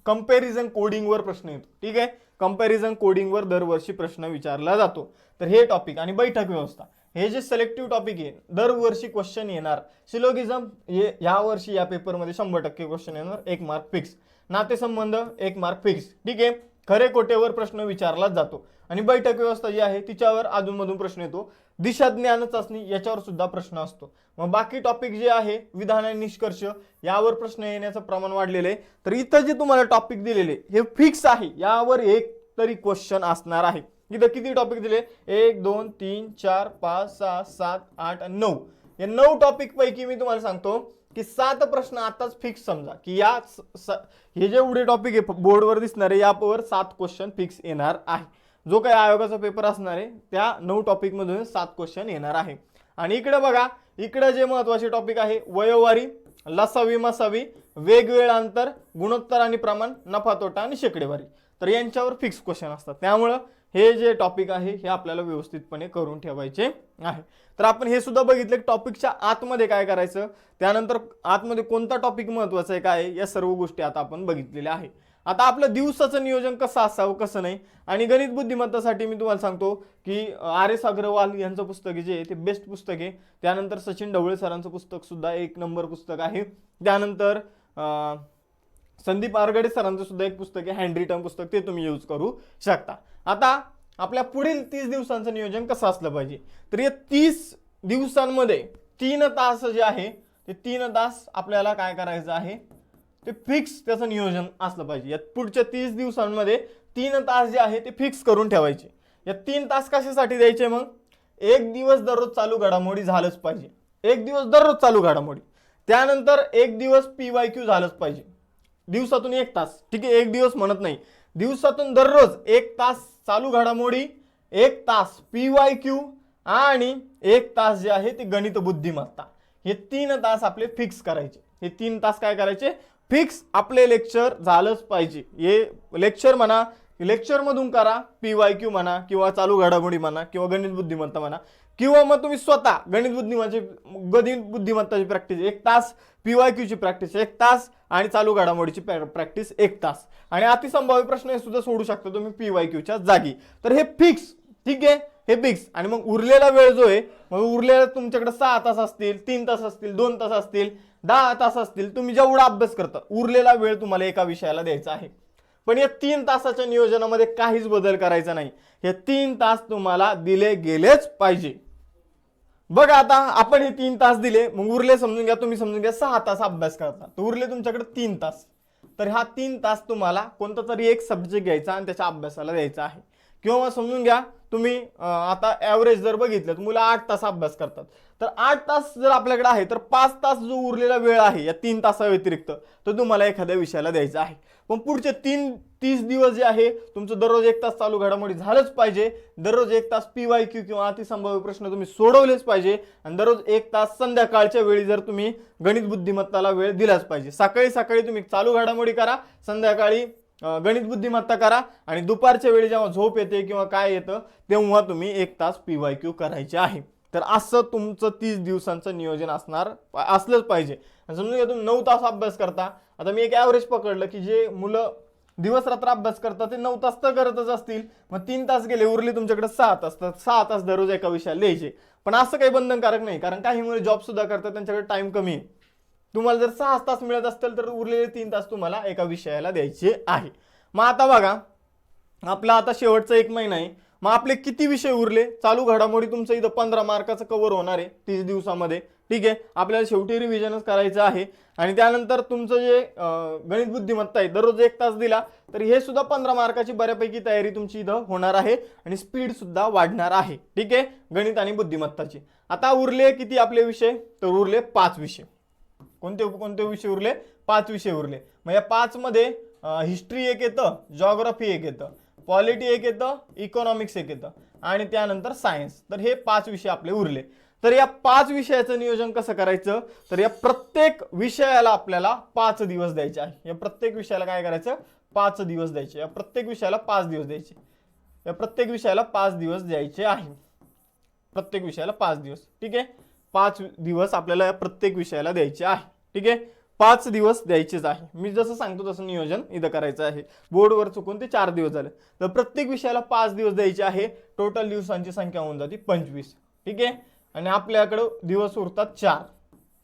कंपॅरिझन कोडिंगवर प्रश्न येतो. ठीक आहे. कंपॅरिझन कोडिंगवर दरवर्षी प्रश्न विचारला जातो. तर हे टॉपिक आणि बैठक व्यवस्था हे जे सिलेक्टिव्ह टॉपिक आहे, दरवर्षी क्वेश्चन येणार. सिलोगिझम हे या वर्षी या पेपरमध्ये 100% क्वेश्चन येणार, 1 मार्क फिक्स. नातेसंबंध 1 मार्क फिक्स. ठीक आहे. खरे खोटेवर प्रश्न विचारला जातो. आणि बैठक व्यवस्था जी आहे तिच्यावर अधूनमधून प्रश्न येतो. दिशा ज्ञान चाचणी याच्यावर सुद्धा प्रश्न असतो. मग बाकी टॉपिक जे आहे विधान आणि निष्कर्ष यावर प्रश्न येण्याचं प्रमाण वाढलेलं आहे. तर इथं जे तुम्हाला टॉपिक दिलेले हे फिक्स आहे, यावर एक तरी क्वेश्चन असणार आहे. इथं किती टॉपिक दिले? 1 2 3 4 5 6 7 8 आणि 9. या 9 टॉपिक पैकी मी तुम्हाला सांगतो की 7 प्रश्न आताच फिक्स समजा की या हे जे एवढे टॉपिक आहे बोर्डवर दिसणारे यावर 7 क्वेश्चन फिक्स येणार आहे. जो काही आयोगाचा पेपर असणार आहे त्या 9 टॉपिक मधून 7 क्वेश्चन येणार आहे. आणि इकडे बघा, इकडे जे महत्त्वाचे टॉपिक आहे वयोवारी, लसावी मसावी, वेगवेगळं अंतर, गुणोत्तर आणि प्रमाण, नफा तोटा आणि शेकडेवारी. तर यांच्यावर फिक्स क्वेश्चन असतात. त्यामुळं हे जे टॉपिक आहे हे आपल्याला व्यवस्थितपणे करून ठेवायचे आहे. तर आपण हे सुद्धा बघितलं की टॉपिकच्या आतमध्ये काय करायचं, त्यानंतर आतमध्ये कोणता टॉपिक महत्त्वाचा आहे काय, या सर्व गोष्टी आता आपण बघितलेल्या आहे. आता आपलं दिवसाचं नियोजन कसं असावं कसं नाही. आणि गणित बुद्धिमत्तासाठी मी तुम्हाला सांगतो की RS अग्रवाल यांचं पुस्तक जे आहे ते बेस्ट पुस्तक आहे. त्यानंतर सचिन ढवळे सरांचं पुस्तक सुद्धा 1 नंबर पुस्तक आहे. त्यानंतर संदीप आरगडे सरांचं सुद्धा एक पुस्तक आहे, हँड रिटन पुस्तक, ते तुम्ही यूज करू शकता. आता आपल्या पुढील 30 दिवसांचं नियोजन कसं असलं पाहिजे, तर या 30 दिवसांमध्ये 3 तास जे आहे ते 3 तास आपल्याला काय करायचं आहे ते फिक्स त्याचं नियोजन असलं पाहिजे. या पुढच्या 30 दिवसांमध्ये 3 तास जे आहे ते फिक्स करून ठेवायचे. या 3 तास कशासाठी द्यायचे? मग एक दिवस दररोज चालू घडामोडी झालंच पाहिजे, एक दिवस दररोज चालू घडामोडी. त्यानंतर एक दिवस PYQ झालंच पाहिजे, दिवसातून 1 तास. ठीक आहे, एक दिवस म्हणत नाही, दिवसातून दररोज 1 तास चालू घडामोडी, 1 तास PYQ आणि 1 तास जे आहे ते गणित बुद्धिमत्ता. हे 3 तास आपले फिक्स करायचे. हे 3 तास काय करायचे? फिक्स आपले लेक्चर झालंच पाहिजे. हे लेक्चर म्हणा, लेक्चर मधून करा, PYQ म्हणा किंवा चालू घडामोडी म्हणा किंवा गणित बुद्धिमत्ता म्हणा, किंवा मग तुम्ही स्वतः गणित बुद्धिमत्ताची प्रॅक्टिस 1 तास, PYQ ची प्रॅक्टिस 1 तास आणि चालू घडामोडीची प्रॅक्टिस 1 तास. आणि अतिसंभाव्य प्रश्न हे सुद्धा सोडू शकता तुम्ही PYQ च्या जागी. तर हे फिक्स. ठीक आहे, हे फिक्स. आणि मग उरलेला वेळ जो आहे, मग उरलेला तुमच्याकडे 6 तास असतील, 3 तास असतील, 2 तास असतील, 10 तास असतील, तुम्ही जेवढा अभ्यास करता उरलेला वेळ तुम्हाला एका विषयाला द्यायचा आहे. पण या 3 तासाच्या नियोजनामध्ये काहीच बदल करायचा नाही. हे 3 तास तुम्हाला दिले गेलेच पाहिजे. बघा आता आपण हे 3 तास दिले, मग उरले समजून घ्या, तुम्ही समजून घ्या 6 तास अभ्यास करता, तर उरले तुमच्याकडे 3 तास. तर हा 3 तास तुम्हाला कोणता तरी एक सब्जेक्ट घ्यायचा आणि त्याच्या अभ्यासाला द्यायचा आहे. किंवा समजून घ्या तुम्ही आता ॲव्हरेज जर बघितलं तर मुलं 8 तास अभ्यास करतात, तर 8 तास जर आपल्याकडे आहे तर 5 तास जो उरलेला वेळ आहे या 3 तासाव्यतिरिक्त तो तुम्हाला एखाद्या विषयाला द्यायचा आहे. पण पुढचे 30 दिवस जे आहे तुमचं दररोज 1 तास चालू घडामोडी झालंच पाहिजे, दररोज 1 तास PYQ किंवा अतिसंभाव्य प्रश्न तुम्ही सोडवलेच पाहिजे, आणि दररोज 1 तास संध्याकाळच्या वेळी जर तुम्ही गणित बुद्धिमत्ताला वेळ दिलाच पाहिजे. सकाळी तुम्ही चालू घडामोडी करा, संध्याकाळी गणित बुद्धिमत्ता करा, आणि दुपारच्या वेळी जेव्हा झोप येते किंवा काय येतं तेव्हा तुम्ही 1 तास PYQ करायचे आहे. तर असं तुमचं 30 दिवसांचं नियोजन असलंच पाहिजे. समजून घ्या तुम्ही 9 तास अभ्यास करता. आता मी एक ॲव्हरेज पकडलं की जे मुलं दिवस रात्र अभ्यास करतात ते 9 तास तर करतच असतील, मग 3 तास गेले, उरले तुमच्याकडे 6 तास. तर 6 तास दररोज एका विषयाला द्यायचे. पण असं काही बंधनकारक नाही, कारण काही मुलं जॉब सुद्धा करतात, त्यांच्याकडे टाइम कमी आहे. तुम्हाला जर 6 तास मिळत असतील तर उरलेले 3 तास तुम्हाला एका विषयाला द्यायचे आहे. मग आता बघा, आपला आता शेवटचा 1 महिना आहे, मग आपले किती विषय उरले? चालू घडामोडी तुमचं इथं 15 मार्काचं कव्हर होणार आहे 30 दिवसामध्ये. ठीक आहे, आपल्याला शेवटी रिव्हिजनच करायचं आहे. आणि त्यानंतर तुमचं जे गणित बुद्धिमत्ता आहे, दररोज 1 तास दिला तर हे सुद्धा 15 मार्काची बऱ्यापैकी तयारी तुमची इथं होणार आहे आणि स्पीड सुद्धा वाढणार आहे. ठीक आहे, गणित आणि बुद्धिमत्ताची. आता उरले किती आपले विषय, तर उरले 5 विषय. कोणते कोणते विषय उरले, 5 विषय उरले. मग या 5 मध्ये हिस्ट्री एक येतं, जॉग्राफी एक येतं, पॉलिटी एक येतं, इकॉनॉमिक्स एक येतं आणि त्यानंतर सायन्स. तर हे 5 विषय आपले उरले. तर या 5 विषयाचं नियोजन कसं करायचं, तर या प्रत्येक विषयाला आपल्याला 5 दिवस द्यायचे आहे. या प्रत्येक विषयाला काय करायचं, 5 दिवस द्यायचे. या प्रत्येक विषयाला 5 दिवस द्यायचे. या प्रत्येक विषयाला 5 दिवस द्यायचे आहे. प्रत्येक विषयाला 5 दिवस. ठीक आहे, 5 दिवस आपल्याला या प्रत्येक विषयाला द्यायचे आहे. ठीक आहे, 5 दिवस द्यायचेच आहे. मी जसं सांगतो तसं नियोजन इथं करायचं आहे. बोर्डवर चुकून ते 4 दिवस झाले. तर प्रत्येक विषयाला 5 दिवस द्यायचे आहे. टोटल दिवसांची संख्या होऊन जाते 25. ठीक आहे, आणि आपल्याकडे दिवस उरतात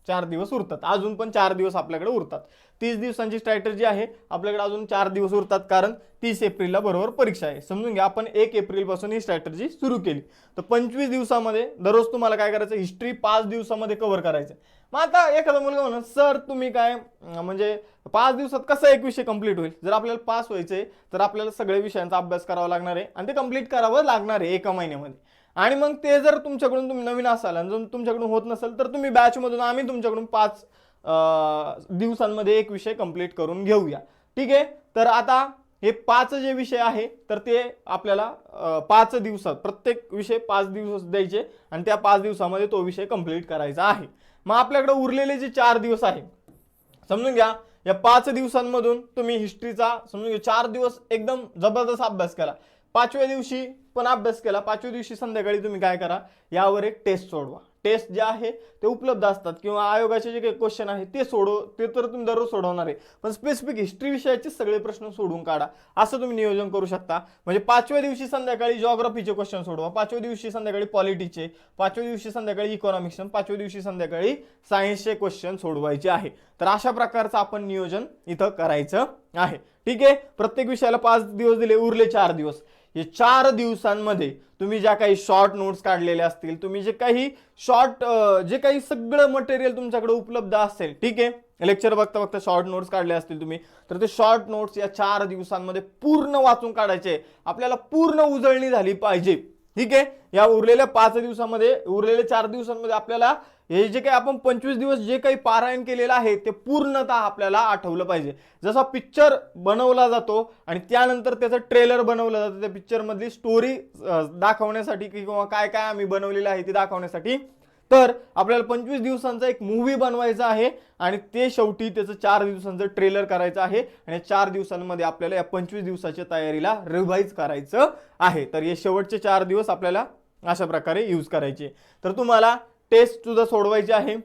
4 दिवस उरतात. अजून पण 4 दिवस आपल्याकडे उरतात. 30 दिवसांची स्ट्रॅटेजी आहे आपल्याकडे. अजून 4 दिवस उरतात कारण 30 एप्रिलला बरोबर परीक्षा आहे. समजून घ्या, आपण 1 एप्रिल पासून ही स्ट्रॅटेजी सुरू केली. तर 25 दिवसामध्ये दररोज तुम्हाला काय करायचं, हिस्ट्री 5 दिवसामध्ये कव्हर करायचं. मग आता एखादा मुलगा म्हणून सर तुम्ही काय म्हणजे 5 दिवसात कसं एक विषय कंप्लीट होईल. जर आपल्याला पास व्हायचंय तर आपल्याला सगळ्या विषयांचा अभ्यास करावा लागणार आहे आणि ते कंप्लीट करावं लागणार आहे एका महिन्यामध्ये. आणि मग ते जर तुमच्याकडून तुम्ही नवीन असाल आणि जर तुमच्याकडून होत नसेल तर तुम्ही बॅचमधून आम्ही तुमच्याकडून 5 दिवसांमध्ये एक विषय कंप्लीट करून घेऊया. ठीक आहे, तर आता हे 5 जे विषय आहे तर ते आपल्याला 5 दिवसात प्रत्येक विषय 5 दिवस द्यायचे आणि त्या 5 दिवसामध्ये तो विषय कंप्लीट करायचा आहे. मग आपल्याकडे उरलेले जे 4 दिवस आहे, समजून घ्या या 5 दिवसांमधून तुम्ही हिस्ट्रीचा समजून घ्या 4 दिवस एकदम जबरदस्त अभ्यास केला. 5व्या दिवशी पण अभ्यास केला. 5व्या दिवशी संध्याकाळी तुम्ही काय करा, यावर एक टेस्ट सोडवा. टेस्ट जे आहे ते उपलब्ध असतात किंवा आयोगाचे जे काही क्वेश्चन आहे ते ते तर तुम्ही दररोज सोडवणार आहे. पण स्पेसिफिक हिस्ट्री विषयाचे सगळे प्रश्न सोडून काढा, असं तुम्ही नियोजन करू शकता. म्हणजे 5व्या दिवशी संध्याकाळी जॉग्राफीचे क्वेश्चन सोडवा, 5व्या दिवशी संध्याकाळी पॉलिटीचे, 5व्या दिवशी संध्याकाळी इकॉनॉमिक्स, 5व्या दिवशी संध्याकाळी सायन्सचे क्वेश्चन सोडवायचे आहे. तर अशा प्रकारचं आपण नियोजन इथं करायचं आहे. ठीक आहे, प्रत्येक विषयाला 5 दिवस दिले, उरले 4 दिवस. हे 4 दिवसांमध्ये तुम्ही ज्या काही शॉर्ट नोट्स काढलेल्या असतील, तुम्ही जे काही जे काही सगळं मटेरियल तुमच्याकडे उपलब्ध असेल, ठीक आहे, लेक्चर बघता बघता शॉर्ट नोट्स काढले असतील तुम्ही, तर ते शॉर्ट नोट्स या 4 दिवसांमध्ये पूर्ण वाचून काढायचे. आपल्याला पूर्ण उजळणी झाली पाहिजे. ठीक आहे, या उरलेल्या 5 दिवसामध्ये, उरलेल्या 4 दिवसांमध्ये आपल्याला हे जे काही आपण 25 दिवस जे काही पारायण केलेलं आहे ते पूर्णतः आपल्याला आठवलं पाहिजे. जसा पिक्चर बनवला जातो आणि त्यानंतर त्याचं ट्रेलर बनवलं जातं, त्या पिक्चर मधली स्टोरी दाखवण्यासाठी किंवा काय काय आम्ही बनवलेलं आहे ते दाखवण्यासाठी, तर आपल्याला 25 दिवसांचा एक मूवी बनवायचा आहे आणि ते शेवटी त्याचं 4 दिवसांचं ट्रेलर करायचं आहे आणि 4 दिवसांमध्ये आपल्याला या 25 दिवसाच्या तयारीला रिवाइज करायचं आहे. तर हे शेवटचे 4 दिवस आपल्याला अशा प्रकारे यूज करायचे. तर तुम्हाला टेस्ट सुद्धा सोडवायची आहे.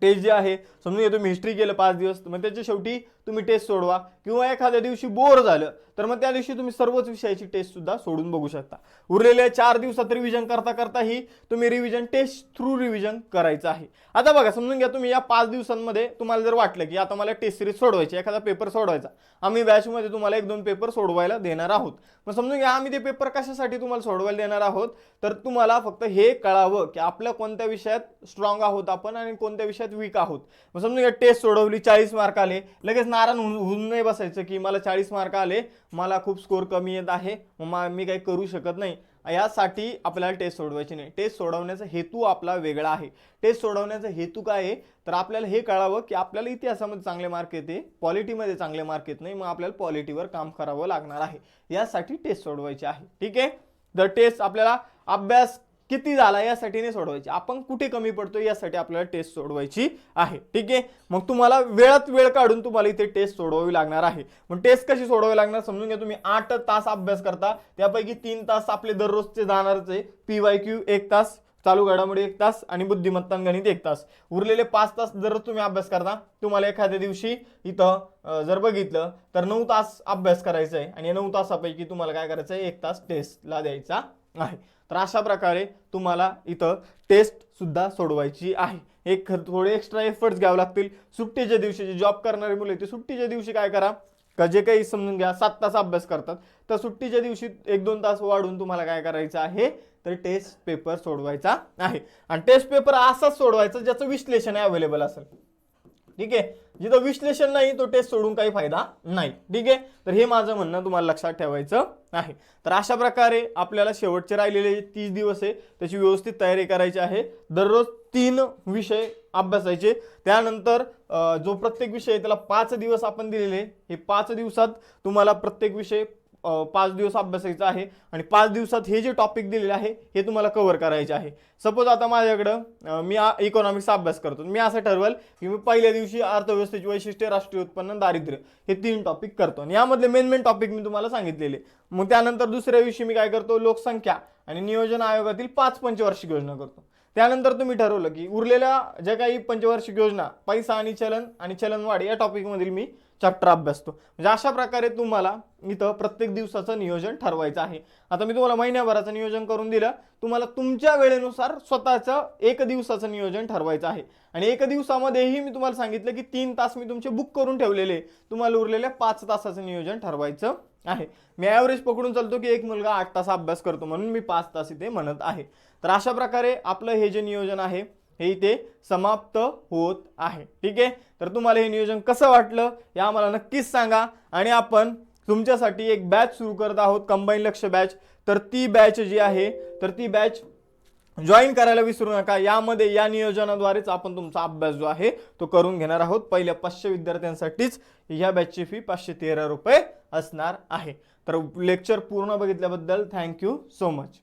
टेस्ट जे आहे समजून घ्या, तुम्ही हिस्ट्री केलं 5 दिवस, मग त्याच्या शेवटी तुम्ही टेस्ट सोडवा. किंवा एखाद्या दिवशी बोर झालं तर मग त्या दिवशी तुम्ही सर्वच विषयाची टेस्ट सुद्धा सोडून बघू शकता. उरलेल्या 4 दिवसात रिव्हिजन करता करता ही तुम्ही रिव्हिजन टेस्ट थ्रू रिव्हिजन करायचं आहे. आता बघा, समजून घ्या तुम्ही या 5 दिवसांमध्ये तुम्हाला जर वाटलं की आता मला टेस्ट सिरीज सोडवायची, एखादा पेपर सोडवायचा, आम्ही बॅचमध्ये तुम्हाला 1-2 पेपर सोडवायला देणार आहोत. मग समजून घ्या आम्ही ते पेपर कशासाठी तुम्हाला सोडवायला देणार आहोत, तर तुम्हाला फक्त हे कळावं की आपल्या कोणत्या विषयात स्ट्रॉंग आहोत आपण आणि कोणत्या विषयात वीक आहोत. मग समजून घ्या टेस्ट सोडवली, 40 मार्क आले, लगेच नाराज होऊन नाही बसायचं की मला 40 मार्क आले, मला खूप स्कोर कमी येत आहे, मग मी काही करू शकत नाही. यासाठी आपल्याला टेस्ट सोडवायची नाही. टेस्ट सोडवण्याचा हेतू आपला वेगळा आहे. टेस्ट सोडवण्याचा हेतू काय आहे, तर आपल्याला हे कळावं की आपल्याला इतिहासामध्ये चांगले मार्क येते, पॉलिटीमध्ये चांगले मार्क येत नाही, मग आपल्याला पॉलिटीवर काम करावं लागणार आहे. यासाठी टेस्ट सोडवायची आहे. ठीक आहे, तर टेस्ट आपल्याला अभ्यास किती झाला यासाठी नाही सोडवायची, आपण कुठे कमी पडतो यासाठी आपल्याला टेस्ट सोडवायची आहे. ठीक आहे, मग तुम्हाला वेळात वेळ काढून तुम्हाला इथे टेस्ट सोडवावी लागणार आहे. मग टेस्ट कशी सोडवावी लागणार, समजून घ्या तुम्ही 8 तास अभ्यास करता, त्यापैकी 3 तास आपले दररोजचे जाणारच आहे. PYQ 1 तास, चालू घडामोडी 1 तास आणि बुद्धिमत्ता गणित 1 तास. उरलेले 5 तास दररोज तुम्ही अभ्यास करता. तुम्हाला एखाद्या दिवशी इथं जर बघितलं तर 9 तास अभ्यास करायचा आहे आणि 9 तासापैकी तुम्हाला काय करायचं आहे, 1 तास टेस्टला द्यायचा आहे. तर अशा प्रकारे तुम्हाला इथं टेस्ट सुद्धा सोडवायची आहे. एक थोडे एक्स्ट्रा एफर्ट्स घ्यावे लागतील. सुट्टीच्या दिवशी जे जॉब करणारे मुलं ते सुट्टीच्या दिवशी काय करा, का जे काही समजून घ्या 7 तास अभ्यास करतात तर सुट्टीच्या दिवशी 1-2 तास वाढून तुम्हाला काय करायचं आहे, तर टेस्ट पेपर सोडवायचा आहे. आणि टेस्ट पेपर असाच सोडवायचा ज्याचं विश्लेषण अवेलेबल असेल. ठीक आहे, जिथं विश्लेषण नाही तो टेस्ट सोडून काही फायदा नाही. ठीक आहे, तर हे माझं म्हणणं तुम्हाला लक्षात ठेवायचं आहे. तर अशा प्रकारे आपल्याला शेवटचे राहिलेले 30 दिवस आहे त्याची व्यवस्थित तयारी करायची आहे. दररोज 3 विषय अभ्यासायचे. त्यानंतर जो प्रत्येक विषय आहे त्याला 5 दिवस आपण दिलेले, हे 5 दिवसात तुम्हाला प्रत्येक विषय 5 दिवस अभ्यासायचा आहे. आणि 5 दिवसात हे जे टॉपिक दिलेले आहे हे तुम्हाला कव्हर करायचे आहे. सपोज आता माझ्याकडं मी इकॉनॉमिक्सचा अभ्यास करतो, मी असं ठरवल की मी पहिल्या दिवशी अर्थव्यवस्थेची वैशिष्ट्ये, राष्ट्रीय उत्पन्न, दारिद्र्य हे 3 टॉपिक करतो. आणि यामधले मेन टॉपिक मी तुम्हाला सांगितलेले. मग त्यानंतर दुसऱ्या दिवशी मी काय करतो, लोकसंख्या आणि नियोजन आयोगातील 5 पंचवार्षिक योजना करतो. त्यानंतर तुम्ही ठरवलं की उरलेल्या ज्या काही पंचवार्षिक योजना, पैसा आणि चलनवाढ या टॉपिकमधील मी चॅप्टर अभ्यासतो. म्हणजे अशा प्रकारे तुम्हाला इथं प्रत्येक दिवसाचं नियोजन ठरवायचं आहे. आता मी तुम्हाला महिन्याभराचं नियोजन करून दिलं, तुम्हाला तुमच्या वेळेनुसार स्वतःचं 1 दिवसाचं नियोजन ठरवायचं आहे. आणि 1 दिवसामध्येही मी तुम्हाला सांगितलं की 3 तास मी तुमचे बुक करून ठेवलेले, तुम्हाला उरलेल्या 5 तासाचं नियोजन ठरवायचं आहे. मी ॲव्हरेज पकडून चालतो की एक मुलगा 8 तास अभ्यास करतो म्हणून मी 5 तास इथे म्हणत आहे. तर अशा प्रकारे आपलं हे जे नियोजन आहे हे इथे समाप्त होत आहे. ठीक आहे, तर तुम्हाला हे नियोजन कसं वाटलं हे आम्हाला नक्कीच सांगा. आणि आपण तुमच्यासाठी एक बॅच सुरू करत आहोत, कंबाईन लक्ष्य बॅच. तर ती बॅच जी आहे तर ती बॅच जॉईन करायला विसरू नका. यामध्ये या नियोजनाद्वारेच आपण तुमचा अभ्यास जो आहे तो करून घेणार आहोत. पहिल्या 500 विद्यार्थ्यांसाठीच या बॅचची फी 513 रुपये असणार आहे. तर लेक्चर पूर्ण बघितल्याबद्दल थँक्यू सो मच.